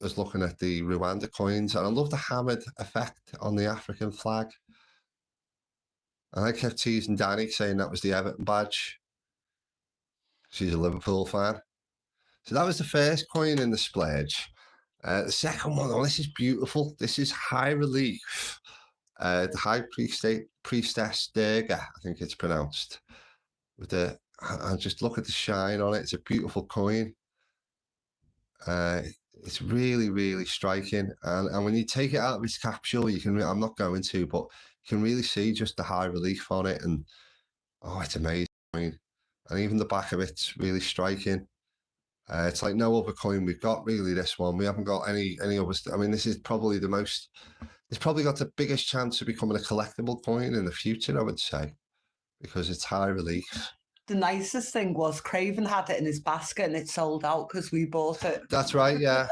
was looking at the Rwanda coins, and I love the hammered effect on the African flag. And I kept teasing Dani, saying that was the Everton badge. She's a Liverpool fan. So that was the first coin in the splurge. The second one, oh, this is beautiful. This is high relief. The High Priestess Durga, I think it's pronounced. With the, and just look at the shine on it. It's a beautiful coin. It's really, really striking, and when you take it out of its capsule, you can. I'm not going to, but you can really see just the high relief on it, and oh, it's amazing. And even the back of it's really striking. It's like no other coin we've got, really. This one, we haven't got any others. I mean, this is probably the most. It's probably got the biggest chance of becoming a collectible coin in the future, I would say, because it's high relief. The nicest thing was Craven had it in his basket and it sold out because we bought it. That's right, yeah.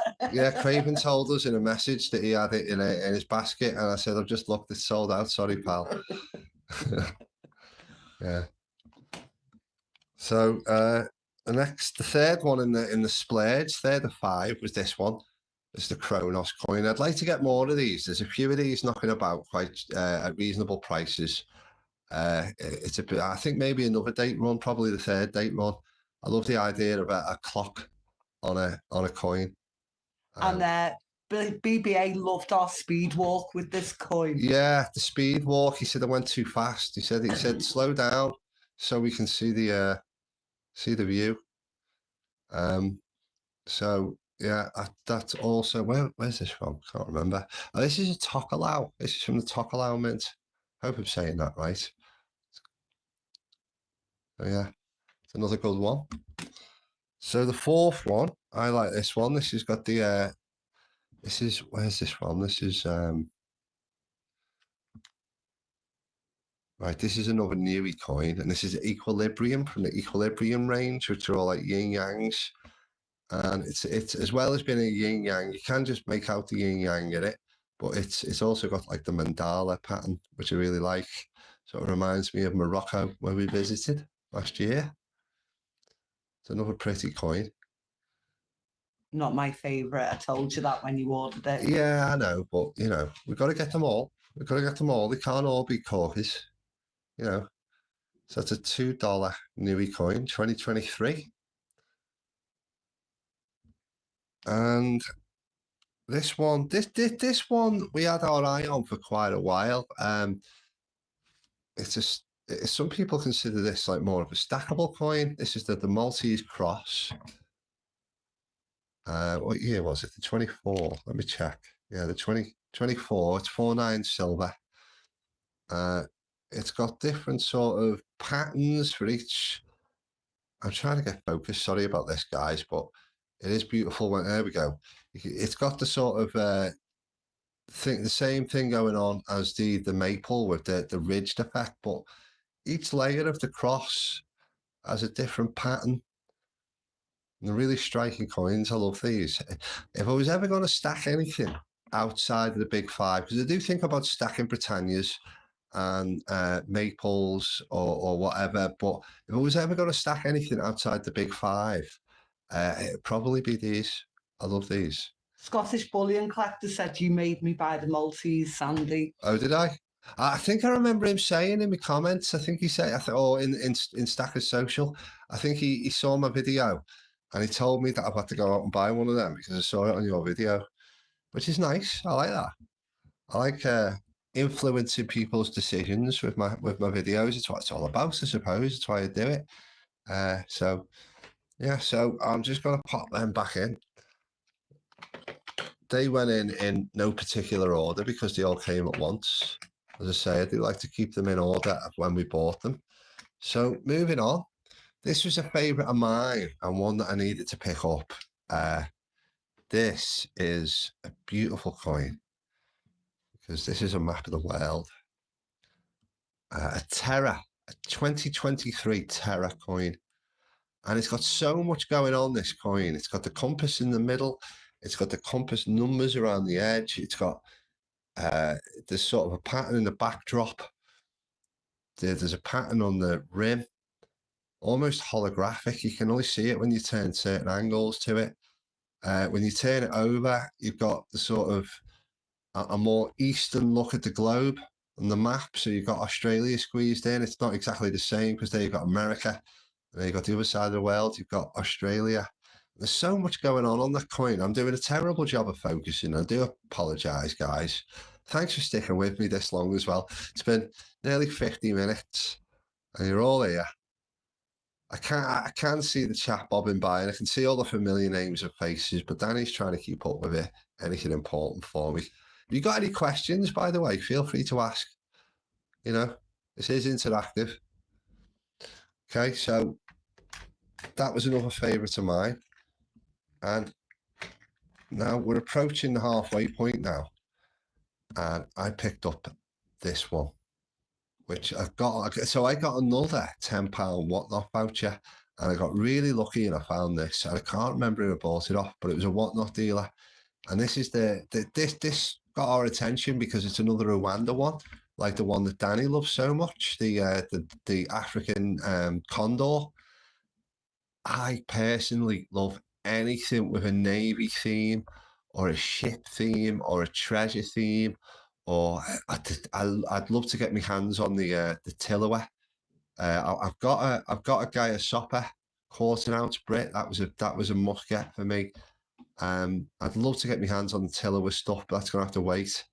Craven told us in a message that he had it in his basket, and I said, I've just looked, it's sold out. Sorry, pal. Yeah. So the third one in the splurge, third of 5 was this one. It's the Kronos coin. I'd like to get more of these. There's a few of these knocking about quite at reasonable prices. It's a bit, I think maybe another date run, probably the third date run. I love the idea of a clock on a coin. And BBA loved our speed walk with this coin. Yeah, the speed walk. He said I went too fast. He said slow down so we can see the view. So yeah, that's also where's this from? Can't remember. Oh, this is a Tokelau. This is from the Tokelau mint. Hope I'm saying that right. So yeah, it's another good one. So the fourth one, I like this one. This has got the where's this from? This is right, this is another Nui coin, and this is Equilibrium from the Equilibrium range, which are all like yin yangs. And it's as well as being a yin yang, you can just make out the yin yang in it, but it's also got like the mandala pattern, which I really like. So it reminds me of Morocco where we visited last year. It's another pretty coin. Not my favourite. I told you that when you ordered it. Yeah, I know, but you know, we've got to get them all. We've got to get them all. They can't all be corkies, you know. So it's a $2 Nui coin, 2023. And this one we had our eye on for quite a while. Some people consider this like more of a stackable coin. This is the Maltese cross. What year was it? The 24. Let me check. Yeah, the 2024. It's 49 silver. It's got different sort of patterns for each. I'm trying to get focused. Sorry about this, guys, but it is beautiful. There we go. It's got the sort of the same thing going on as the maple with the ridged effect, but each layer of the cross has a different pattern. And they're really striking coins. I love these. If I was ever going to stack anything outside of the big 5, because I do think about stacking Britannias and maples or whatever, but if I was ever going to stack anything outside the big 5, it'd probably be these. I love these. Scottish Bullion Collector said you made me buy the Maltese, Sandy. Oh, did I? I think I remember him saying in the comments, I think he said, or in Stackers Social, I think he saw my video and he told me that I've had to go out and buy one of them because I saw it on your video, which is nice. I like that. I like influencing people's decisions with my videos. It's what it's all about, I suppose. That's why I do it. So yeah, so I'm just going to pop them back in. They went in no particular order because they all came at once. As I say, I do like to keep them in order when we bought them. So moving on, this was a favourite of mine and one that I needed to pick up. This is a beautiful coin because this is a map of the world. A Terra, a 2023 Terra coin. And it's got so much going on, this coin. It's got the compass in the middle. It's got the compass numbers around the edge. It's got there's sort of a pattern in the backdrop. There's a pattern on the rim, almost holographic. You can only see it when you turn certain angles to it. When you turn it over, you've got the sort of a more eastern look at the globe and the map. So you've got Australia squeezed in. It's not exactly the same because there you've got America. And then you've got the other side of the world. You've got Australia. There's so much going on that coin. I'm doing a terrible job of focusing. I do apologise, guys. Thanks for sticking with me this long as well. It's been nearly 50 minutes and you're all here. I can see the chat bobbing by and I can see all the familiar names and faces, but Dani's trying to keep up with it. Anything important for me. If you got any questions, by the way, feel free to ask. You know, this is interactive. Okay, so that was another favourite of mine. And now we're approaching the halfway point now. And I picked up this one, which I got. So I got another £10 Whatnot voucher. And I got really lucky and I found this. And I can't remember who I bought it off, but it was a Whatnot dealer. And this is this got our attention because it's another Rwanda one, like the one that Dani loves so much, the African condor. I personally love anything with a navy theme, or a ship theme, or a treasure theme, or I'd love to get my hands on the Tilloway. I've got a guy a Sopper quarter ounce Brit. That was a must get for me. I'd love to get my hands on the Tilloway stuff, but that's gonna have to wait,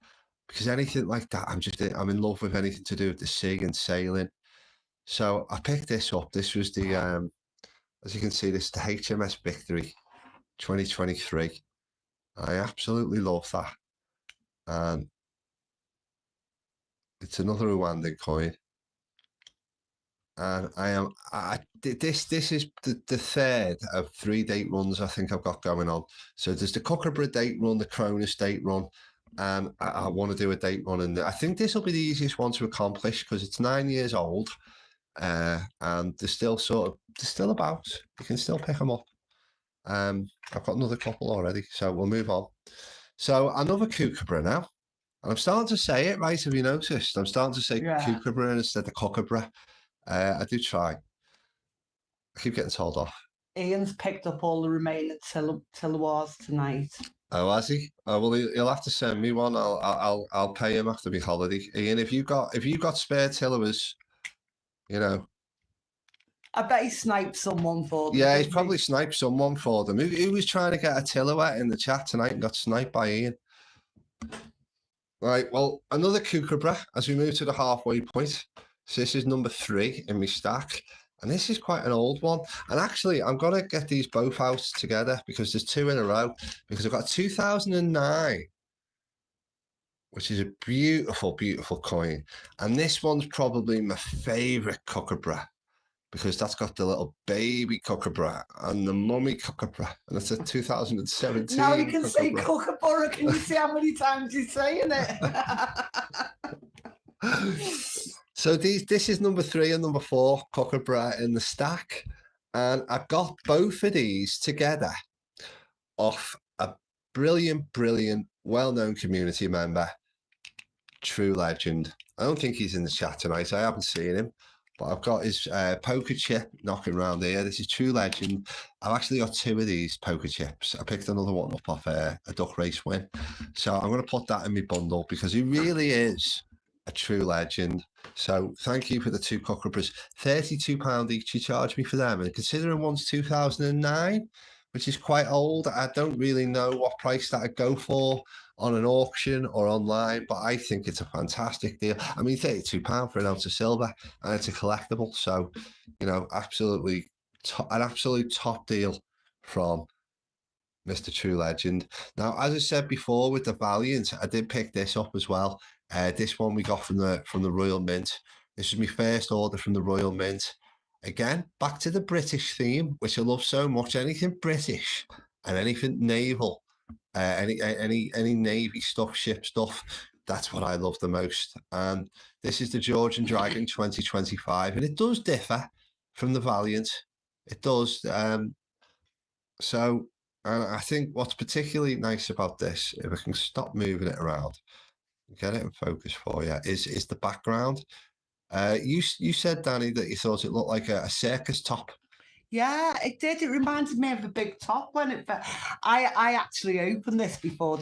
because anything like that, I'm in love with anything to do with the sea and sailing. So I picked this up. This was the as you can see, this is the HMS Victory 2023. I absolutely love that, and it's another Rwandan coin. And this is the third of 3 date runs I think I've got going on. So there's the Kookaburra date run, the Cronus date run, and I want to do a date run, and I think this will be the easiest one to accomplish because it's 9 years old, and they're still about. You can still pick them up. I've got another couple already, so we'll move on. So another Kookaburra now, and I'm starting to say it right. Have you noticed? I'm starting to say Kookaburra instead of Kookaburra. I do try. I keep getting told off. Ian's picked up all the remaining Tillaways tonight. Oh, has he? Oh, well, he'll have to send me one. I'll pay him after my holiday. Ian, if you got spare Tillaways, you know. I bet he sniped someone for them. Yeah, he's probably sniped someone for them. Who was trying to get a Tilloway in the chat tonight and got sniped by Ian? Right, well, another Kookaburra as we move to the halfway point. So this is number 3 in my stack. And this is quite an old one. And actually, I'm going to get these both out together because there's 2 in a row. Because I've got 2009, which is a beautiful, beautiful coin. And this one's probably my favourite Kookaburra, because that's got the little baby Kookaburra and the mummy Kookaburra. And it's a 2017 Now you can say Kookaburra. Can you see how many times he's saying it? So this is number 3 and number 4 Kookaburra in the stack, and I got both of these together off a brilliant, well-known community member, True Legend. I don't think he's in the chat tonight. I haven't seen him, but I've got his poker chip knocking around here. This is True Legend. I've actually got 2 of these poker chips. I picked another one up off a duck race win, so I'm going to put that in my bundle because he really is a true legend. So thank you for the 2 Kookaburras. £32 each you charge me for them, and considering one's 2009, which is quite old, I don't really know what price that'd go for on an auction or online, but I think it's a fantastic deal. I mean, £32 for an ounce of silver, and it's a collectible, so you know, absolutely an absolute top deal from Mr. True Legend. Now, as I said before with the Valiant, I did pick this up as well. This one we got from the Royal Mint. This was my first order from the Royal Mint. Again, back to the British theme, which I love so much. Anything British and anything naval, any Navy stuff, ship stuff, that's what I love the most. And this is the Georgian Dragon 2025, and it does differ from the Valiant. It does. So, and I think what's particularly nice about this, if I can stop moving it around, get it in focus for you, is the background. You said, Dani, that you thought it looked like a circus top. Yeah, it did. It reminded me of a big top when it. I actually opened this before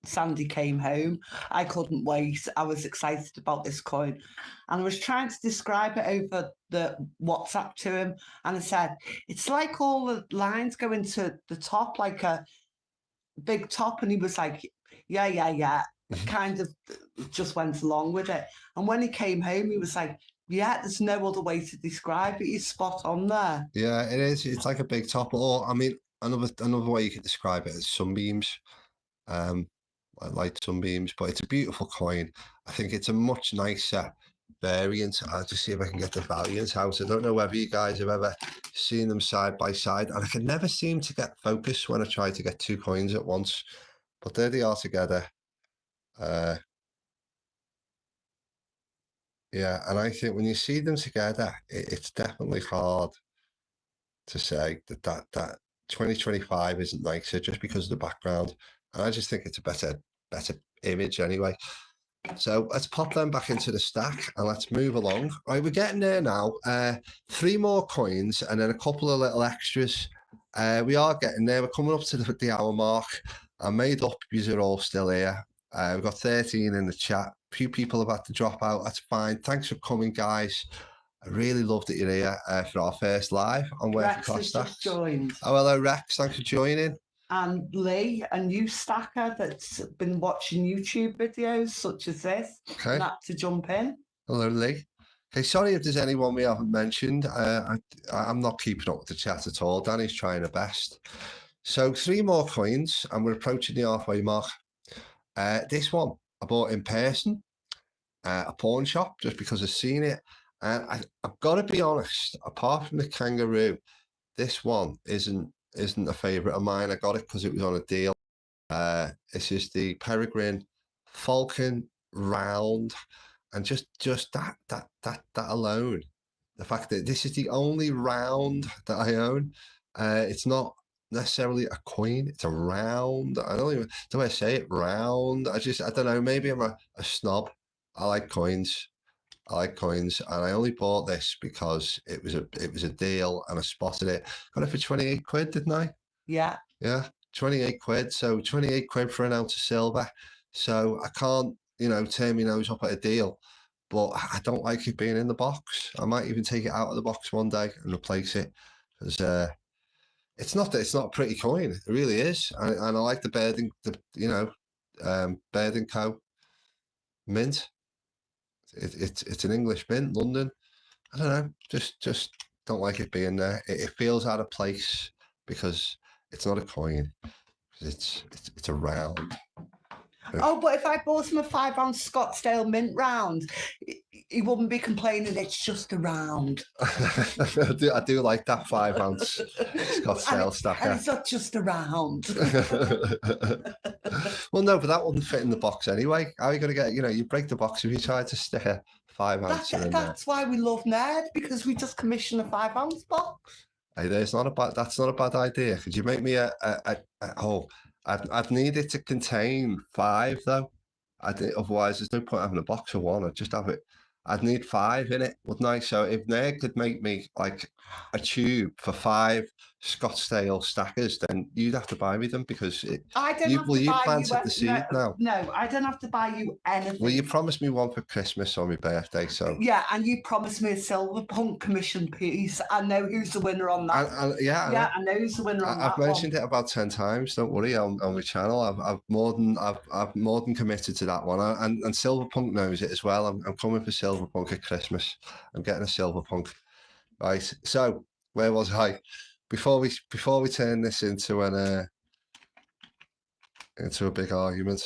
Sandy came home. I couldn't wait. I was excited about this coin, and I was trying to describe it over the WhatsApp to him, and I said it's like all the lines go into the top like a big top, and he was like, yeah. Kind of just went along with it. And when he came home, he was like, yeah, there's no other way to describe it. He's spot on there. Yeah, it is. It's like a big top. Or I mean, another way you could describe it is sunbeams. Light sunbeams, but it's a beautiful coin. I think it's a much nicer variant. I'll just see if I can get the Valiant out. I don't know whether you guys have ever seen them side by side, and I can never seem to get focus when I try to get 2 coins at once. But there they are together. Yeah, and I think when you see them together, it's definitely hard to say that 2025 isn't nicer just because of the background. And I just think it's a better image anyway. So let's pop them back into the stack and let's move along. Right, we're getting there now. 3 more coins and then a couple of little extras. We are getting there. We're coming up to the hour mark. I made up you are all still here. We've got 13 in the chat. A few people have had to drop out. That's fine. Thanks for coming, guys. I really love that you're here for our first live on Working Rex Class has Stacks. just joined. Oh, hello, Rex. Thanks for joining. And Lee, a new stacker that's been watching YouTube videos such as this, Okay. and had to jump in. Hello, Lee. Okay, sorry if there's anyone we haven't mentioned. I'm not keeping up with the chat at all. Dani's trying her best. So 3 more coins, and we're approaching the halfway mark. This one I bought in person, a pawn shop, just because I've seen it. And I've got to be honest, apart from the kangaroo, this one isn't a favourite of mine. I got it because it was on a deal. This is the Peregrine Falcon Round. And just that alone, the fact that this is the only round that I own, it's not necessarily a coin, it's a round. I don't even, do I say it round? I don't know, maybe I'm a snob. I like coins. And I only bought this because it was a deal and I spotted it. Got it for 28 quid, didn't I? Yeah. Yeah, 28 quid. So 28 quid for an ounce of silver. So I can't, turn my nose up at a deal, but I don't like it being in the box. I might even take it out of the box one day and replace it, because it's not a pretty coin. It really is, and I like the Bird and Co. mint. It's an English mint, London. I don't know, just don't like it being there. It feels out of place because it's not a coin. It's a round. Oh, but if I bought him a 5-ounce Scottsdale mint round, he wouldn't be complaining. It's just a round. I do like that 5-ounce Scottsdale stacker. And it's not just a round. Well, no, but that wouldn't fit in the box anyway. How are you going to get? You break the box if you try to stick a 5-ounce in there. That's why we love Nerd, because we just commission a 5-ounce box. Hey, that's not a bad idea. Could you make me I'd need it to contain 5 though. Otherwise there's no point having a box of 1. I'd need 5 in it, wouldn't I? So if Ned could make me like a tube for 5 Scottsdale stackers, then you'd have to buy me them, because you planted the seed now. No, I don't have to buy you anything. Well, you promised me one for Christmas on my birthday, so yeah, and you promised me a silver punk commission piece. I know who's the winner on that. I know who's the winner on that. I've mentioned it about 10 times. Don't worry, on my channel. I've more than committed to that one, and Silver Punk knows it as well. I'm coming for Silver Punk at Christmas. I'm getting a Silver Punk. Right. So where was I? Before we turn this into a big argument.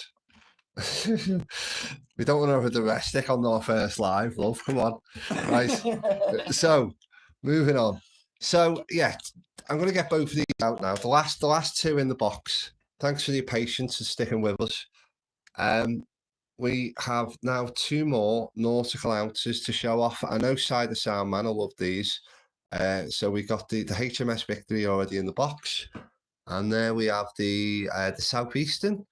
We don't want to have a domestic on our first live, love. Come on. Right. So moving on. So yeah, I'm going to get both of these out now. The last 2 in the box. Thanks for your patience and sticking with us. We have now 2 more nautical ounces to show off. I know Side the Sound Man will love these. So we got the HMS Victory already in the box, and there we have the Southeastern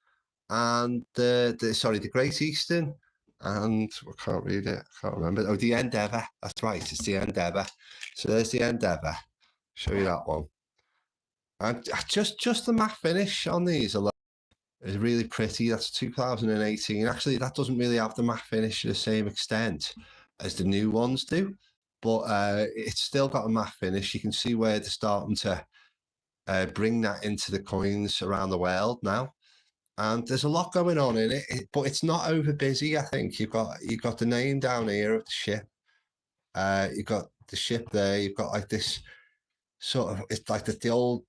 and the Great Eastern, and I can't read it. I can't remember. Oh, the Endeavour. That's right. It's the Endeavour. So there's the Endeavour. Show you that one. And just the matte finish on these alone is really pretty. That's 2018. Actually, that doesn't really have the matte finish to the same extent as the new ones do, but it's still got a matte finish. You can see where they're starting to bring that into the coins around the world now. And there's a lot going on in it, but it's not over busy. I think you've got the name down here of the ship. You've got the ship there. You've got like this sort of, it's like the old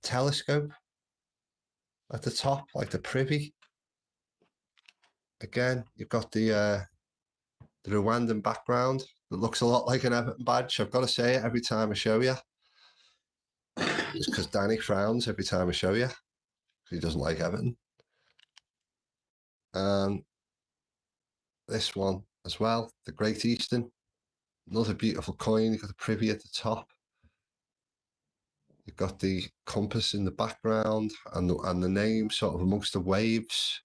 telescope at the top, like the privy. Again, you've got the Rwandan background that looks a lot like an Everton badge. I've got to say it every time I show you. It's because Dani frowns every time I show you. He doesn't like Everton. And this one as well, the Great Eastern. Another beautiful coin. You've got the privy at the top. You've got the compass in the background and the name sort of amongst the waves.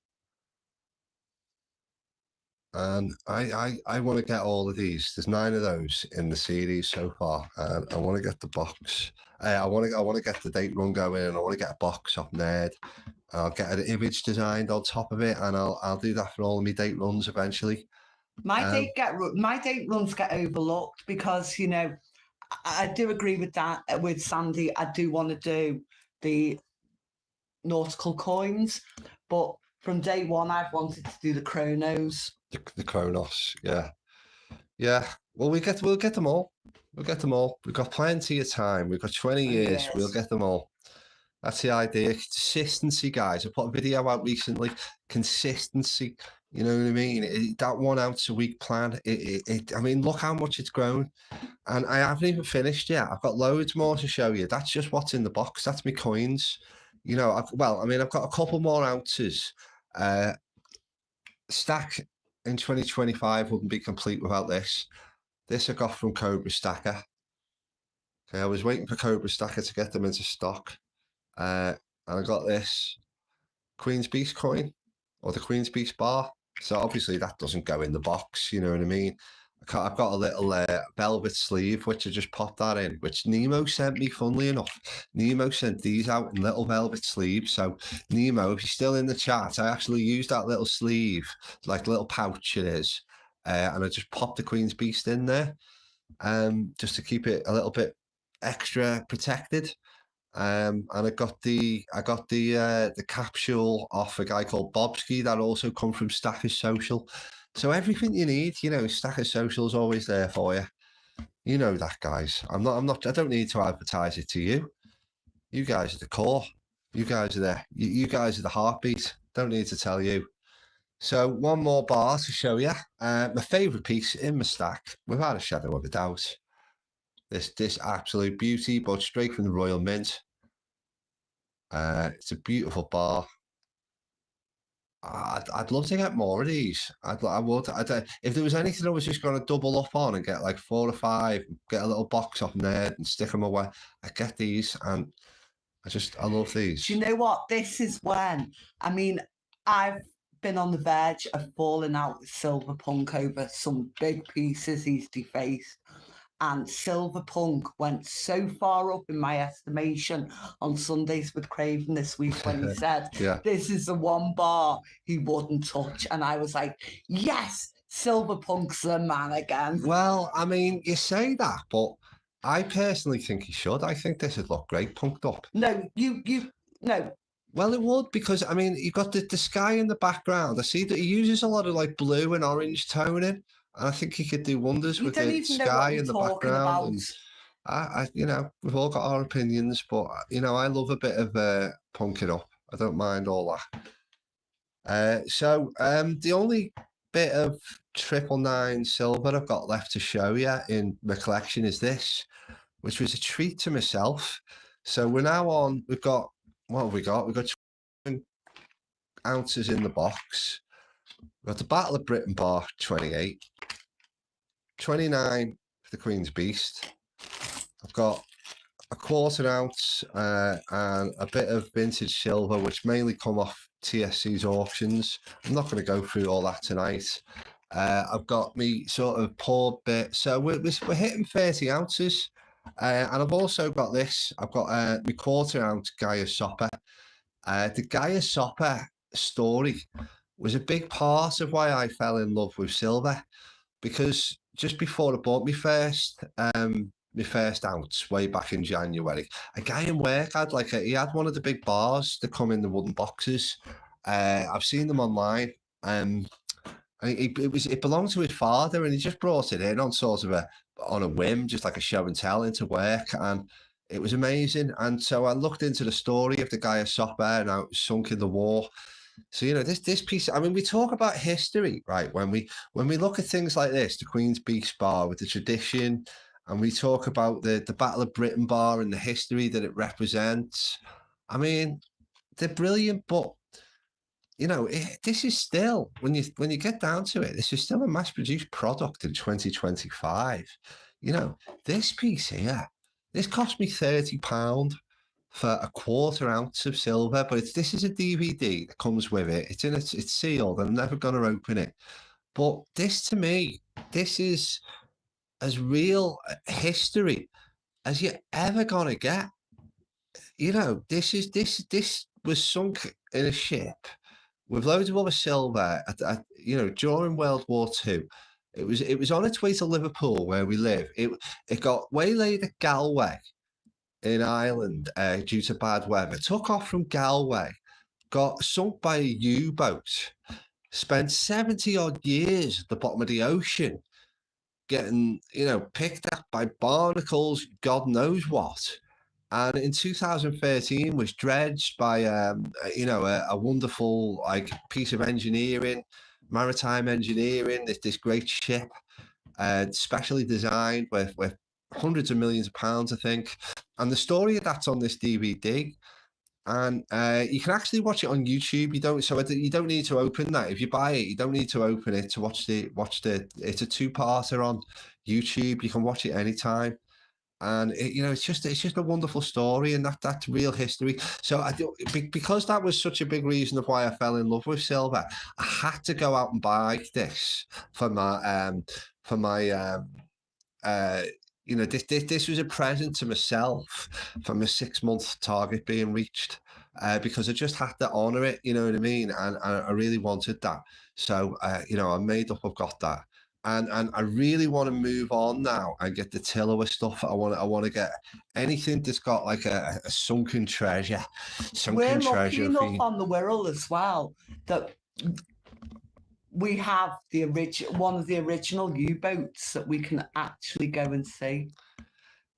and I want to get all of these. There's 9 of those in the series so far, and I want to get the box. I want to get the date run going, and I want to get a box off Nerd. I'll get an image designed on top of it, and I'll do that for all of my date runs eventually. My date runs get overlooked because, you know, I do agree with that with Sandy. I do want to do the nautical coins, but from day one I've wanted to do the chronos. The Chronos, yeah. Well, we'll get them all. We'll get them all. We've got plenty of time. We've got 20 years. Yes. We'll get them all. That's the idea. Consistency, guys. I put a video out recently. Consistency. You know what I mean? That 1 ounce a week plan. I mean, look how much it's grown. And I haven't even finished yet. I've got loads more to show you. That's just what's in the box. That's my coins. You know, I've got a couple more ounces. Stack in 2025 wouldn't be complete without this. This I got from Cobra Stacker. Okay, I was waiting for Cobra Stacker to get them into stock. And I got this Queen's Beast coin, or the Queen's Beast bar. So obviously that doesn't go in the box, you know what I mean? I've got a little velvet sleeve, which I just popped that in, which Nemo sent me, funnily enough. Nemo sent these out in little velvet sleeves. So Nemo, if you're still in the chat, I actually used that little sleeve, like little pouch it is. And I just popped the Queen's Beast in there, just to keep it a little bit extra protected. And I got the capsule off a guy called Bobski that also come from Stackers Social. So everything you need, you know, Stackers Social is always there for you. You know that, guys. I don't need to advertise it to you. You guys are the core. You guys are there. You guys are the heartbeat. Don't need to tell you. So 1 more bar to show you. My favorite piece in my stack, without a shadow of a doubt. This absolute beauty, but straight from the Royal Mint. It's a beautiful bar. I'd love to get more of these. I would. If there was anything I was just going to double up on and get like 4 or 5, get a little box off there and stick them away, I'd get these, and I love these. Do you know what? This is when, I mean, I've been on the verge of falling out with Silver Punk over some big pieces he's defaced. And Silver Punk went so far up in my estimation on Sundays with Craven this week when he said, this is the 1 bar he wouldn't touch. And I was like, yes, Silver Punk's the man again. Well, I mean, you say that, but I personally think he should. I think this would look great punked up. No, no. Well, it would, because, I mean, you've got the sky in the background. I see that he uses a lot of like blue and orange toning. And I think he could do wonders with the sky in the background. And you know, we've all got our opinions, but you know, I love a bit of punking up. I don't mind all that. So the only bit of 999 silver I've got left to show you in my collection is this, which was a treat to myself. So we're now on. We've got, what have we got? We've got 20 ounces in the box. We've got the Battle of Britain bar, 28. 29 for the Queen's Beast. I've got a 1/4 ounce and a bit of vintage silver, which mainly come off TSC's auctions. I'm not going to go through all that tonight. I've got me sort of poured bit. So we're hitting 30 ounces. And I've also got this. I've got my 1/4 ounce Gaia Sopper. The Gaia Sopper story was a big part of why I fell in love with silver, because just before I bought my first ounce way back in January, a guy in work had he had one of the big bars that come in the wooden boxes. I've seen them online. And it belonged to his father, and he just brought it in on sort of on a whim, just like a show and tell into work, and it was amazing. And so I looked into the story of the Gaia Sopper and how it was sunk in the war. So, you know, this piece, I mean, we talk about history, right? When we look at things like this, the Queen's Beast bar with the tradition, and we talk about the Battle of Britain bar and the history that it represents. I mean, they're brilliant, but you know, this is still, when you get down to it, this is still a mass-produced product in 2025. You know, this piece here, this cost me £30 for a 1/4 ounce of silver, but this is a DVD that comes with it. It's sealed. I'm never going to open it. But this, to me, this is as real history as you're ever gonna get. You know, this was sunk in a ship with loads of other silver during World War Two. It was on its way to Liverpool where we live. It got waylaid at Galway in Ireland due to bad weather. Took off from Galway, got sunk by a U-boat, spent 70 odd years at the bottom of the ocean, getting, picked up by barnacles, God knows what. And in 2013 was dredged by, a wonderful piece of engineering, maritime engineering, this great ship, specially designed with hundreds of millions of pounds, I think. And the story of that's on this DVD. And you can actually watch it on YouTube. You don't need to open that. If you buy it, you don't need to open it to watch the. It's a two-parter on YouTube. You can watch it anytime, and it's just a wonderful story, and that's real history. So because that was such a big reason of why I fell in love with silver, I had to go out and buy this for my this was a present to myself for my 6-month target being reached, because I just had to honor it, you know what I mean? And I really wanted that. So, I'm made up, I've got that. And I really want to move on now and get the Tilloway stuff. I want to get anything that's got like a sunken treasure. We're lucky enough on the Wirral as well that we have one of the original U-boats that we can actually go and see.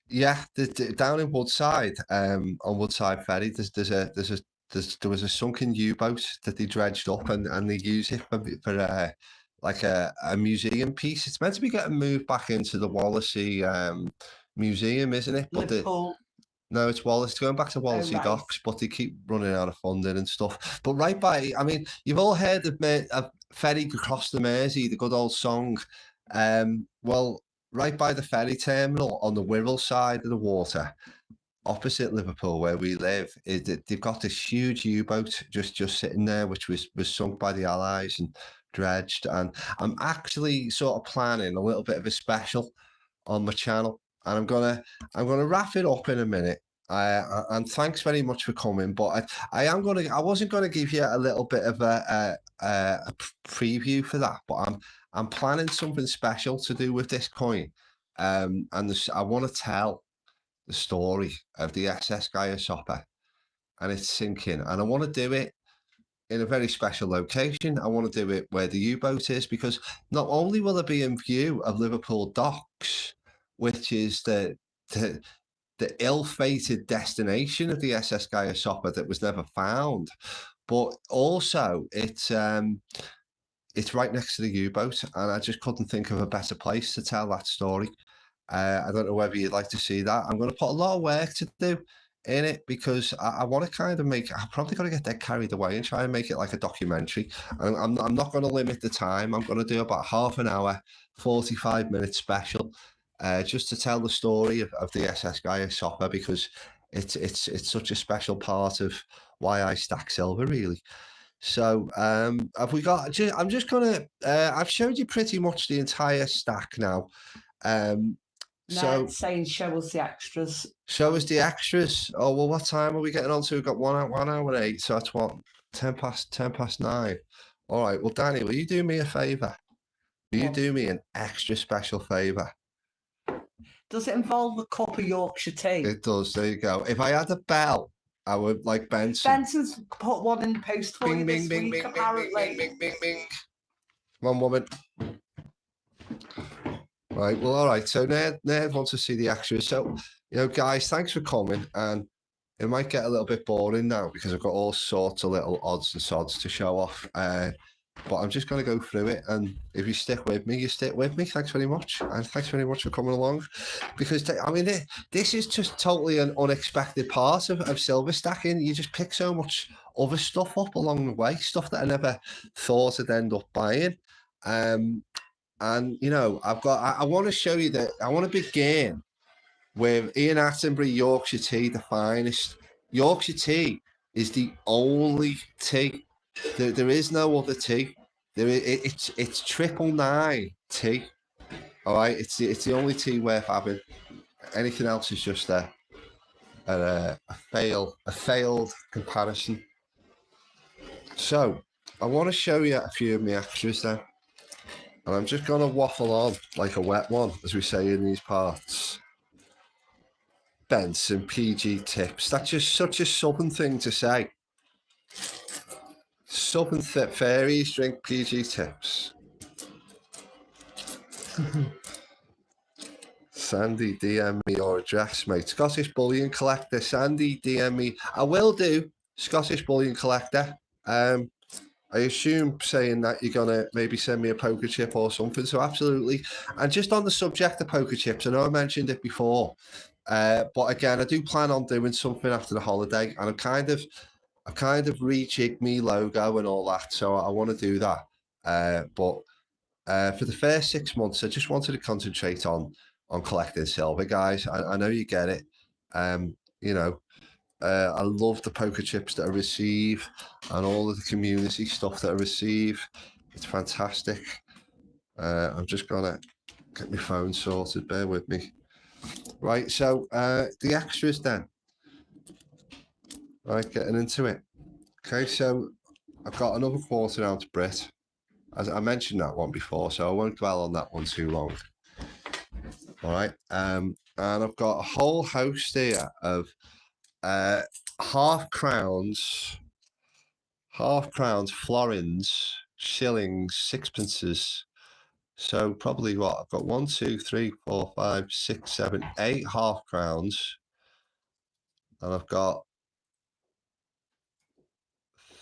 Yeah, down in Woodside, on Woodside Ferry, there was a sunken U-boat that they dredged up, and they use it for like a museum piece. It's meant to be getting moved back into the Wallasey museum, isn't it? But Liverpool. No, it's Wallace. It's going back to Wallasey right. Docks, but they keep running out of funding and stuff. But right by, I mean, you've all heard of Ferry Across the Mersey, the good old song. Well, right by the ferry terminal on the Wirral side of the water, opposite Liverpool where we live, they've got this huge U-boat just sitting there, which was sunk by the Allies and dredged. And I'm actually sort of planning a little bit of a special on my channel, and I'm gonna wrap it up in a minute. And thanks very much for coming, but I wasn't gonna give you a little bit of a preview for that, but I'm planning something special to do with this coin, and I want to tell the story of the SS Gaiasopper and its sinking, and I want to do it in a very special location. I want to do it where the U-boat is, because not only will it be in view of Liverpool Docks, which is the ill-fated destination of the SS Gaiasopper that was never found, but also it's right next to the U-boat, and I just couldn't think of a better place to tell that story. I don't know whether you'd like to see that. I'm going to put a lot of work to do in it, because I want to kind of I'm probably going to get that carried away and try and make it like a documentary. I'm not going to limit the time. I'm going to do about half an hour, 45-minute special, just to tell the story of the SS Gaiasopper, because it's such a special part of why I stack silver, really. So have we got? I'm just gonna. I've showed you pretty much the entire stack now. So saying show us the extras. Show us the extras. Oh well, what time are we getting on to? We've got 1 hour 8, so that's what 10 past 9. All right. Well, Dani, will you do me a favour? Will you do me an extra special favour? Does it involve a cup of Yorkshire tea? It does. There you go. If I had a bell, I would like Benson. Benson's put one in the post for you this week, apparently. Bing, bing, bing. One woman. Right, well, all right. So Ned wants to see the extras. So, guys, thanks for coming. And it might get a little bit boring now because I've got all sorts of little odds and sods to show off. But I'm just going to go through it. And if you stick with me, you stick with me. Thanks very much. And thanks very much for coming along. Because, this is just totally an unexpected part of silver stacking. You just pick so much other stuff up along the way, stuff that I never thought I'd end up buying. And I want to show you that. I want to begin with Ian Attenborough Yorkshire tea, the finest. Yorkshire tea is the only tea. There is no other tea It's 999 tea. All right, it's the only tea worth having. Anything else is just a failed comparison. So I want to show you a few of my extras then, and I'm just gonna waffle on like a wet one, as we say in these parts. Benson PG tips. That's just such a southern thing to say. Southern fairies drink PG tips. Sandy, DM me your address, mate. Scottish Bullion Collector. Sandy, DM me. I will do, Scottish Bullion Collector. I assume saying that you're going to maybe send me a poker chip or something. So absolutely. And just on the subject of poker chips, I know I mentioned it before. But again, I do plan on doing something after the holiday. And I've kind of rejigged me logo and all that. So I want to do that. But for the first 6 months, I just wanted to concentrate on collecting silver, guys. I know you get it. You know, I love the poker chips that I receive and all of the community stuff that I receive. It's fantastic. I'm just gonna get my phone sorted. Bear with me. Right, so the extras then. Right, getting into it. Okay, so I've got another 1/4 ounce Brit. As I mentioned that one before, so I won't dwell on that one too long. All right, and I've got a whole host here of half crowns, florins, shillings, sixpences. So probably what I've got 1, 2, 3, 4, 5, 6, 7, 8 half crowns, and I've got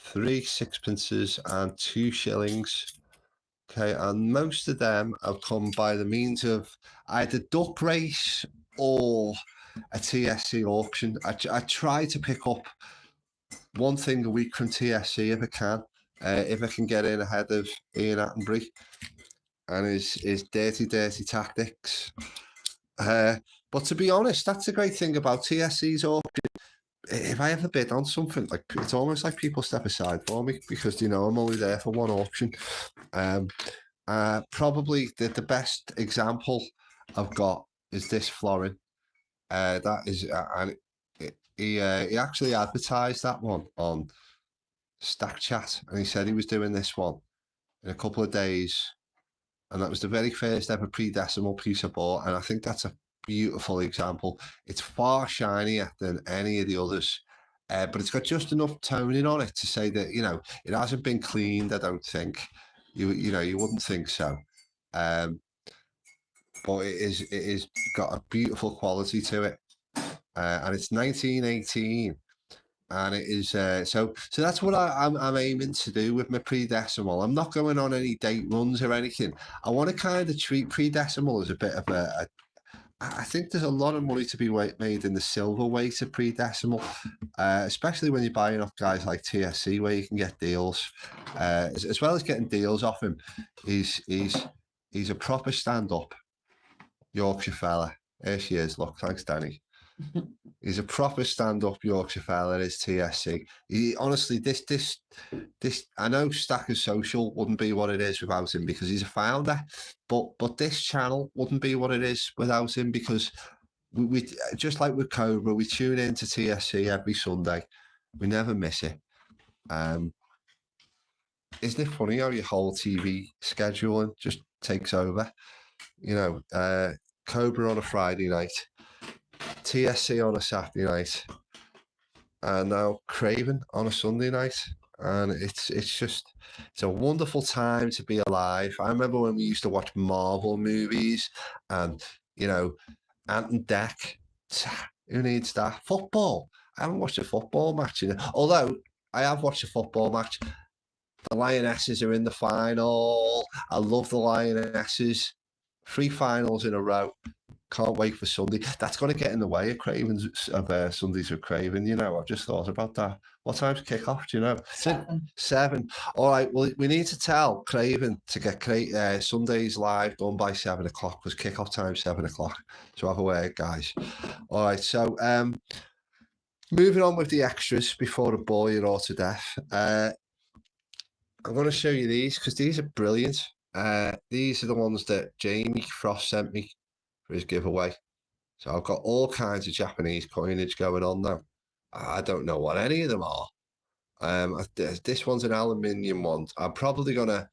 3 sixpences and 2 shillings. Okay, and most of them have come by the means of either duck race or a TSC auction. I try to pick up one thing a week from TSC if I can get in ahead of Ian Attenbury and his dirty tactics. But to be honest, that's the great thing about TSC's auction. If I ever bid on something, like it's almost like people step aside for me because they know I'm only there for one auction. Probably the best example I've got is this florin. That is, and he actually advertised that one on Stack Chat, and he said he was doing this one in a couple of days, and that was the very first ever pre-decimal piece I bought, and I think that's a beautiful example. It's far shinier than any of the others, but it's got just enough toning on it to say that, you know, it hasn't been cleaned. I don't think you know, you wouldn't think so, but it is got a beautiful quality to it, and it's 1918. And it is so that's what I'm aiming to do with my pre-decimal. I'm not going on any date runs or anything. I want to kind of treat pre-decimal as a bit of I think there's a lot of money to be made in the silver weight of pre-decimal, especially when you're buying off guys like TSC, where you can get deals, as well as getting deals off him. He's a proper stand-up Yorkshire fella. There she is. Look, thanks, Dani. He's a proper stand-up Yorkshire fella. Is TSC. He honestly, this. I know Stackers Social wouldn't be what it is without him because he's a founder, but this channel wouldn't be what it is without him because we just like with Cobra, we tune into TSC every Sunday. We never miss it. Isn't it funny how your whole TV scheduling just takes over? You know, Cobra on a Friday night, TSC on a Saturday night, and now Craven on a Sunday night, and it's a wonderful time to be alive. I remember when we used to watch Marvel movies, and you know, Ant and Dec. Who needs that? Football. I haven't watched a football match although I have watched a football match. The Lionesses are in the final. I love the Lionesses. 3 finals in a row. Can't wait for Sunday. That's going to get in the way of Sundays with Craven. You know, I've just thought about that. What time's kick-off? Do you know? 7. All right. Well, we need to tell Craven to get Sundays live done by 7 o'clock because kick-off time 7 o'clock. So have a word, guys. All right. So moving on with the extras before I bore you all to death. I'm going to show you these because these are brilliant. These are the ones that Jamie Frost sent me for his giveaway. So I've got all kinds of Japanese coinage going on now. I don't know what any of them are. This one's an aluminium one. I'm probably going to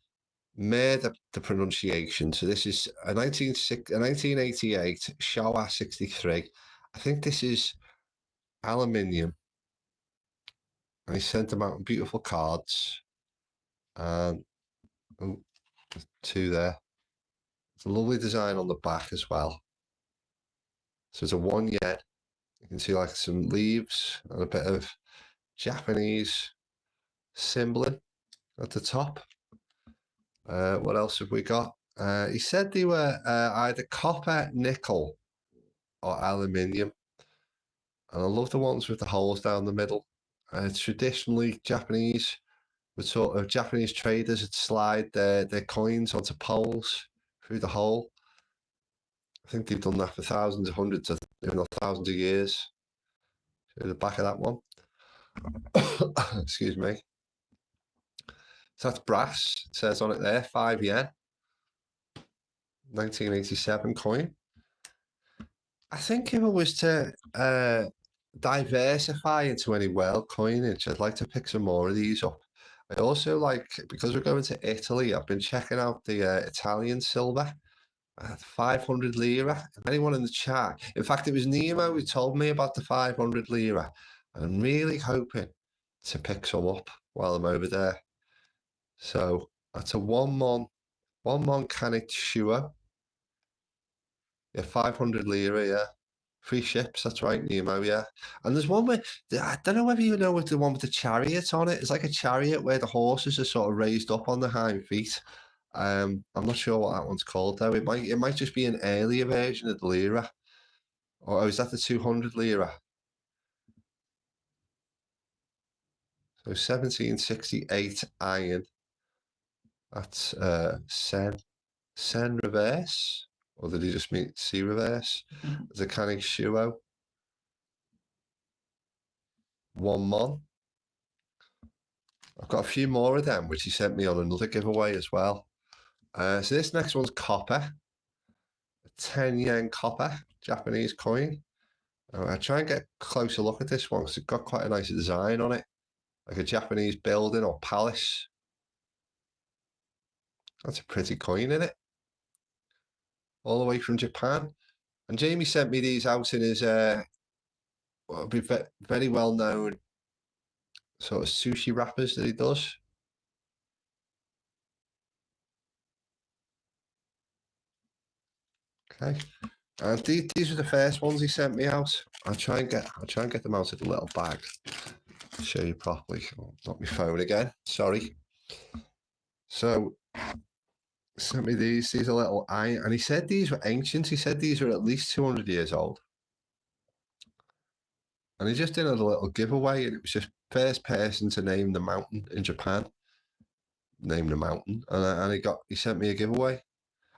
murder the pronunciation. So this is a 1988 Showa 63. I think this is aluminium. And he sent them out in beautiful cards. And oh, there's two there. It's a lovely design on the back as well. So it's a 1 yen. You can see like some leaves and a bit of Japanese symboling at the top. What else have we got? He said they were either copper, nickel, or aluminium. And I love the ones with the holes down the middle. Traditionally, Japanese traders would slide their coins onto poles through the hole. I think they've done that for thousands of hundreds of, thousands of years. Show the back of that one. Excuse me. So that's brass. It says on it there, 5 yen. 1987 coin. I think if I was to diversify into any world coinage, I'd like to pick some more of these up. I also like, because we're going to Italy, I've been checking out the Italian silver. 500 lira. If anyone in the chat, in fact, it was Nemo who told me about the 500 lira. I'm really hoping to pick some up while I'm over there. So that's a one mon Kanishuo. Yeah, 500 lira, yeah. Free ships, that's right, Nemo, yeah. And there's one where, I don't know whether you know what the one with the chariot on it. It's like a chariot where the horses are sort of raised up on the hind feet. I'm not sure what that one's called though. It might just be an earlier version of the lira. Or is that the 200 lira? So 1768 iron. That's Sen reverse. Or did he just mean C reverse? The Kanishuo. 1 mon. I've got a few more of them, which he sent me on another giveaway as well. So this next one's copper. A 10 yen copper Japanese coin. I'll try and get a closer look at this one because it's got quite a nice design on it. Like a Japanese building or palace. That's a pretty coin, isn't it? All the way from Japan. And Jamie sent me these out in his very well known sort of sushi wrappers that he does. Okay. And these are the first ones he sent me out. I'll try and get them out of the little bag. I'll show you properly. Oh, not my phone again. Sorry. So sent me these are little iron, and he said these were ancient. He said these were at least 200 years old. And he just did a little giveaway, and it was just first person to name the mountain in Japan. Name the mountain, and he sent me a giveaway.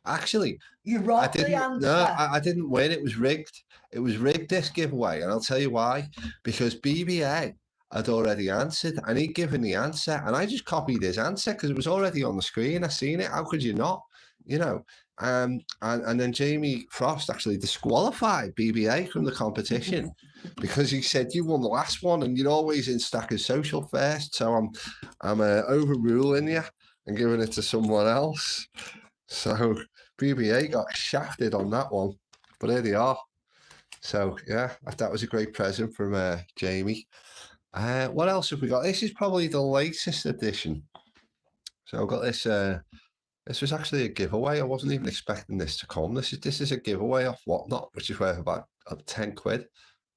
Actually, you robbed the answer. No, I didn't win. It was rigged. It was rigged, this giveaway, and I'll tell you why. Because BBA had already answered, and he'd given the answer, and I just copied his answer because it was already on the screen. I seen it. How could you not? You know. And then Jamie Frost actually disqualified BBA from the competition because he said you won the last one, and you're always in Stackers Social first. So I'm overruling you and giving it to someone else. So BBA got shafted on that one, but here they are. So yeah, that was a great present from Jamie. What else have we got? This is probably the latest edition. So I've got this. This was actually a giveaway. I wasn't even expecting this to come. This is a giveaway off Whatnot, which is worth about 10 quid,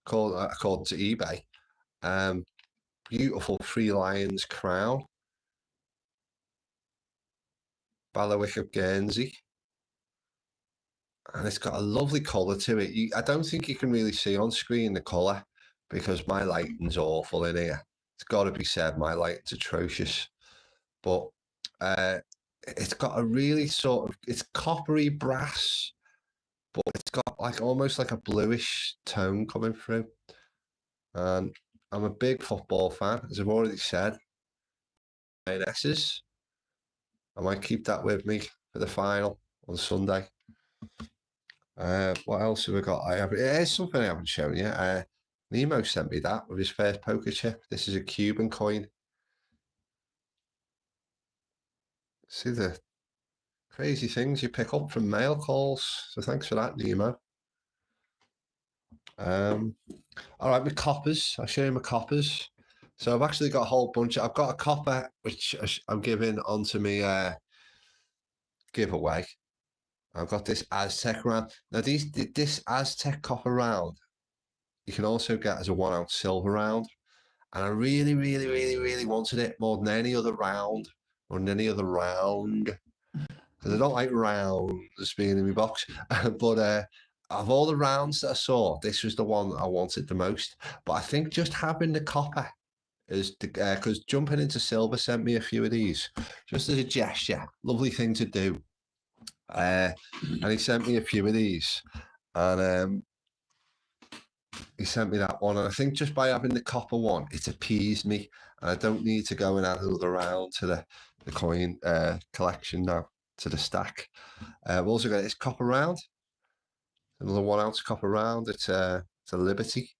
according to eBay. Beautiful Three Lions crown. Bailiwick of Guernsey. And it's got a lovely colour to it. I don't think you can really see on screen the colour because my lighting's awful in here. It's got to be said, my lighting's atrocious. But it's got a really it's coppery brass, but it's got like almost like a bluish tone coming through. And I'm a big football fan, as I've already said. Lionesses. I might keep that with me for the final on Sunday. What else have we got? Here's something I haven't shown you. Nemo sent me that with his first poker chip. This is a Cuban coin. See the crazy things you pick up from mail calls. So thanks for that, Nemo. All right, my coppers. I'll show you my coppers. So I've actually got a whole bunch. I've got a copper which I'm giving onto me giveaway. I've got this Aztec round. Now this Aztec copper round, you can also get as a 1 ounce silver round. And I really, really, really, really wanted it more than any other round or than any other round. Because I don't like rounds being in my box. But of all the rounds that I saw, this was the one I wanted the most. But I think just having the copper is because jumping into silver sent me a few of these just as a gesture. Lovely thing to do. And he sent me a few of these. And he sent me that one, and I think just by having the copper one, it appeased me, and I don't need to go and add another round to the coin collection now, to the stack. I've also got this copper round, another 1 ounce copper round. It's a Liberty.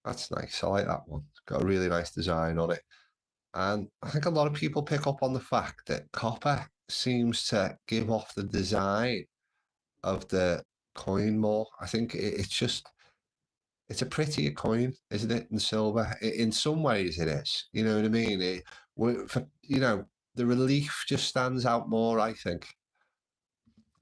That's nice. I like that one. It's got a really nice design on it, and I think a lot of people pick up on the fact that copper seems to give off the design of the coin more. I think it's a prettier coin, isn't it, than silver? In some ways it is, you know what I mean? The relief just stands out more, I think.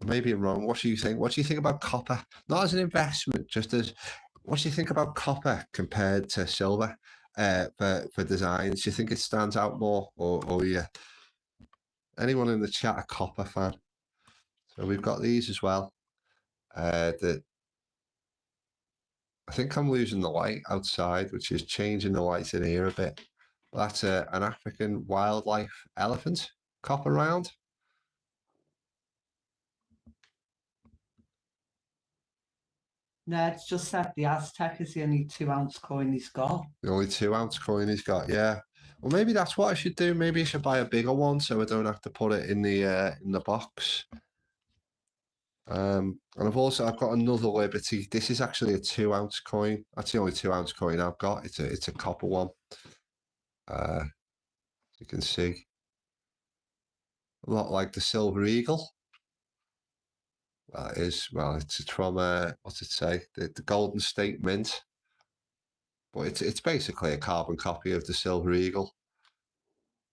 Maybe I'm wrong. What do you think? What do you think about copper? Not as an investment, just as, what do you think about copper compared to silver for designs? Do you think it stands out more, or yeah? Anyone in the chat a copper fan? So we've got these as well. I think I'm losing the light outside, which is changing the light in here a bit. That's an African wildlife elephant copper round. Ned's just said the Aztec is the only 2 ounce coin he's got. The only 2 ounce coin he's got, yeah. Well, maybe that's what I should do. Maybe I should buy a bigger one so I don't have to put it in the box. And I've got another Liberty. This is actually a 2 ounce coin. That's the only 2 ounce coin I've got. It's a copper one. You can see a lot like the Silver Eagle. Well, it is. Well, it's from what's it say? The Golden State Mint. But it's basically a carbon copy of the Silver Eagle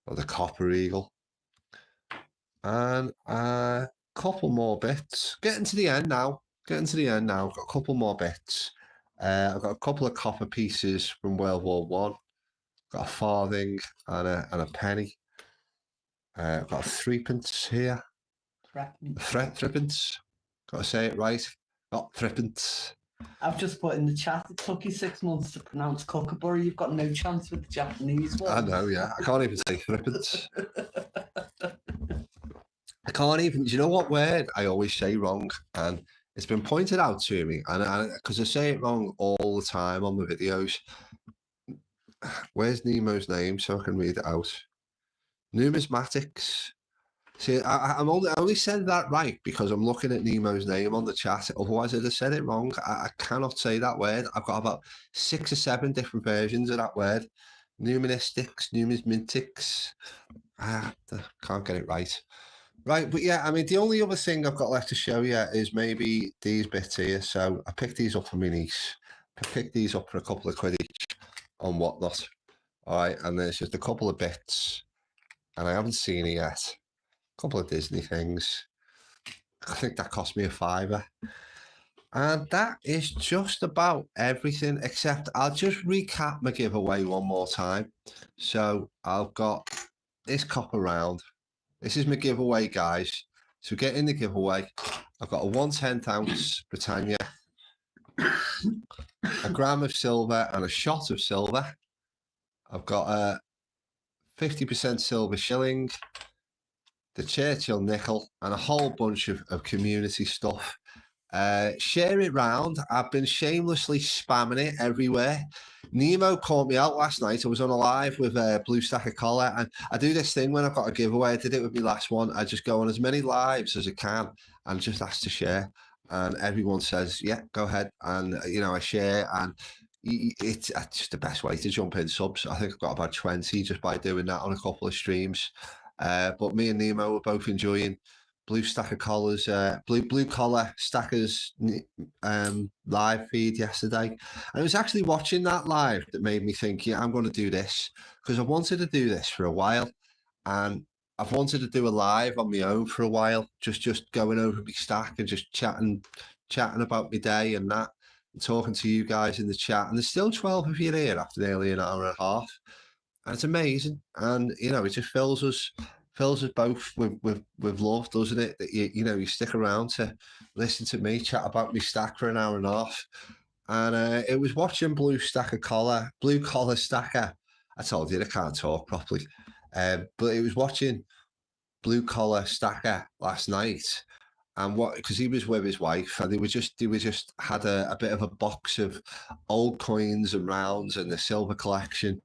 or the Copper Eagle. And a couple more bits. Getting to the end now. I've got a couple more bits. I've got a couple of copper pieces from World War One. Got a farthing and a penny. I've got a threepence here. Threepence. Got to say it right. Got threepence. I've just put in the chat, it took you 6 months to pronounce kookaburra. You've got no chance with the Japanese one. I know, yeah. I can't even say threepence. I can't even, do you know what word I always say wrong? And it's been pointed out to me, and because I say it wrong all the time on my videos. Where's Nemo's name so I can read it out? Numismatics. See, I only said that right because I'm looking at Nemo's name on the chat. Otherwise, I'd have said it wrong. I cannot say that word. I've got about 6 or 7 different versions of that word. Numismatics, numismatics. Can't get it right. Right, but yeah, I mean, the only other thing I've got left to show you is maybe these bits here. So I picked these up for my niece. I picked these up for a couple of quid each on Whatnot. All right, and there's just a couple of bits, and I haven't seen it yet. Couple of Disney things. I think that cost me a £5. And that is just about everything, except I'll just recap my giveaway one more time. So I've got this copper round. This is my giveaway, guys. So get in the giveaway. I've got a 1/10 ounce Britannia, a gram of silver and a shot of silver. I've got a 50% silver shilling, the Churchill nickel, and a whole bunch of community stuff. Share it round. I've been shamelessly spamming it everywhere. Nemo caught me out last night. I was on a live with Blue Stack of Collar, and I do this thing when I've got a giveaway. I did it with my last one. I just go on as many lives as I can and just ask to share. And everyone says, yeah, go ahead. And, I share, and it's just the best way to jump in subs. I think I've got about 20 just by doing that on a couple of streams. But me and Nemo were both enjoying Blue Stack of Collars, blue collar stackers live feed yesterday. And I was actually watching that live that made me think, yeah, I'm going to do this, because I wanted to do this for a while, and I've wanted to do a live on my own for a while, just going over my stack and just chatting about my day and that, and talking to you guys in the chat. And there's still 12 of you here after nearly an hour and a half, and it's amazing. And it just fills us both with love, doesn't it? That you stick around to listen to me chat about my stack for an hour and a half. And it was watching blue collar stacker. I told you I can't talk properly, but it was watching blue collar stacker last night, and because he was with his wife, and they were just had a bit of a box of old coins and rounds and the silver collection.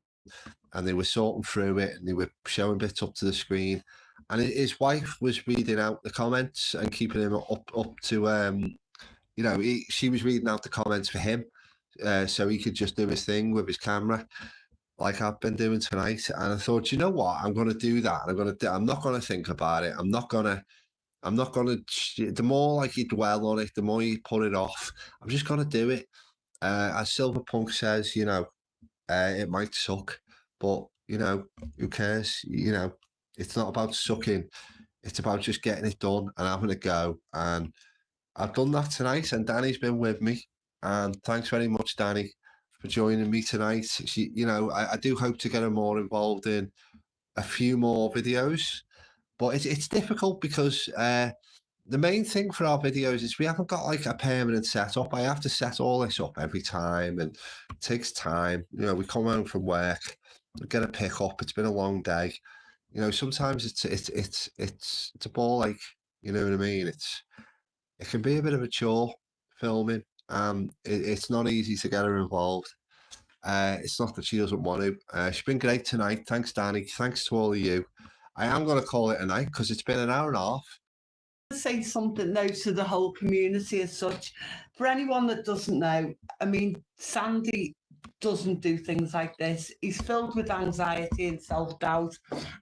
And they were sorting through it, and they were showing bits up to the screen. And his wife was reading out the comments and keeping him up to, she was reading out the comments for him, so he could just do his thing with his camera, like I've been doing tonight. And I thought, you know what, I'm going to do that. I'm not going to think about it. I'm not going to. The more like you dwell on it, the more you put it off. I'm just going to do it. As Silverpunk says, it might suck, but who cares? It's not about sucking. It's about just getting it done and having a go. And I've done that tonight, and Dani's been with me. And thanks very much, Dani, for joining me tonight. I do hope to get her more involved in a few more videos, but it's difficult because the main thing for our videos is we haven't got like a permanent setup. I have to set all this up every time, and it takes time. We come home from work, we get a pick up. It's been a long day. Sometimes it's a ball, like, you know what I mean. It can be a bit of a chore filming. It's not easy to get her involved. It's not that she doesn't want to. She's been great tonight. Thanks, Dani. Thanks to all of you. I am going to call it a night because it's been an hour and a half. Say something though to the whole community as such. For anyone that doesn't know, I mean, Sandy doesn't do things like this. He's filled with anxiety and self-doubt,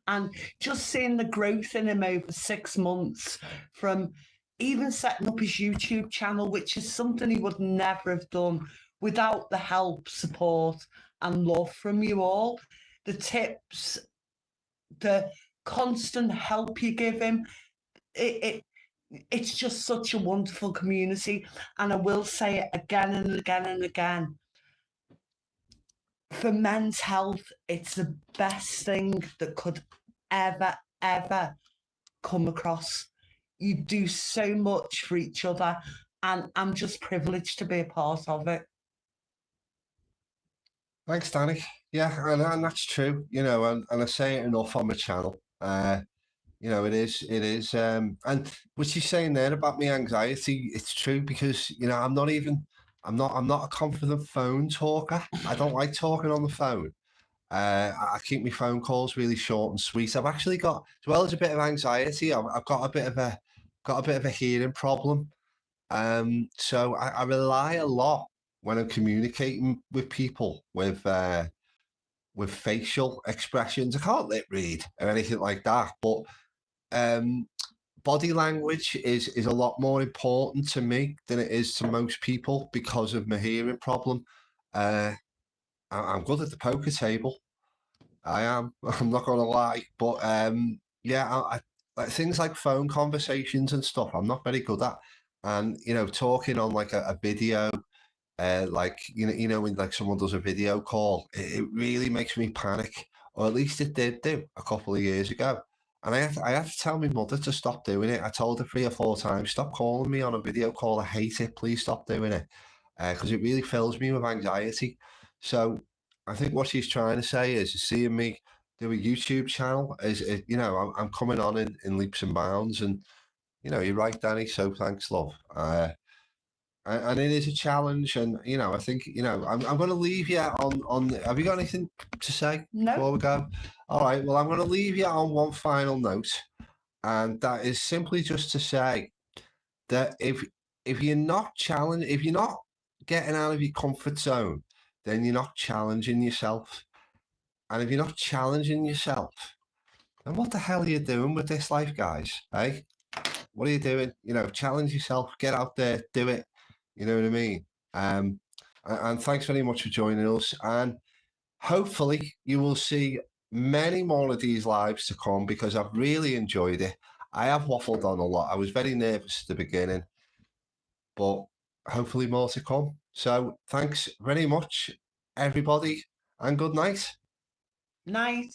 and just seeing the growth in him over 6 months, from even setting up his YouTube channel, which is something he would never have done without the help, support and love from you all. The tips, the constant help you give him, it's just such a wonderful community. And I will say it again and again and again. For men's health, it's the best thing that could ever come across. You do so much for each other, and I'm just privileged to be a part of it. Thanks, Dani. Yeah, and that's true, and I say it enough on my channel. It is. And what she's saying there about me anxiety, it's true, because, I'm not a confident phone talker. I don't like talking on the phone. I keep my phone calls really short and sweet. I've actually got, as well as a bit of anxiety, I've got a bit of a hearing problem. So I rely a lot when I'm communicating with people with facial expressions. I can't lip read or anything like that, but body language is a lot more important to me than it is to most people because of my hearing problem. I'm good at the poker table. I am. I'm not gonna lie, but yeah, I like things like phone conversations and stuff. I'm not very good at, and talking on like a video. Like when like someone does a video call, it really makes me panic, or at least it did do a couple of years ago. And I had to tell my mother to stop doing it. I told her 3 or 4 times, stop calling me on a video call. I hate it. Please stop doing it, because it really fills me with anxiety. So I think what she's trying to say is, seeing me do a YouTube channel is I'm coming on in leaps and bounds. And you're right, Dani. So thanks, love. and it is a challenge. And you know, I think I'm going to leave you on. Have you got anything to say No. before we go? All right. Well, I'm going to leave you on one final note, and that is simply just to say that if you're not challenged, if you're not getting out of your comfort zone, then you're not challenging yourself. And if you're not challenging yourself, then what the hell are you doing with this life, guys? Hey, what are you doing? You know, challenge yourself, get out there, do it. You know what I mean? And thanks very much for joining us. And hopefully you will see many more of these lives to come, because I've really enjoyed it. I have waffled on a lot. I was very nervous at the beginning, but hopefully more to come. So thanks very much, everybody, and good night. Night.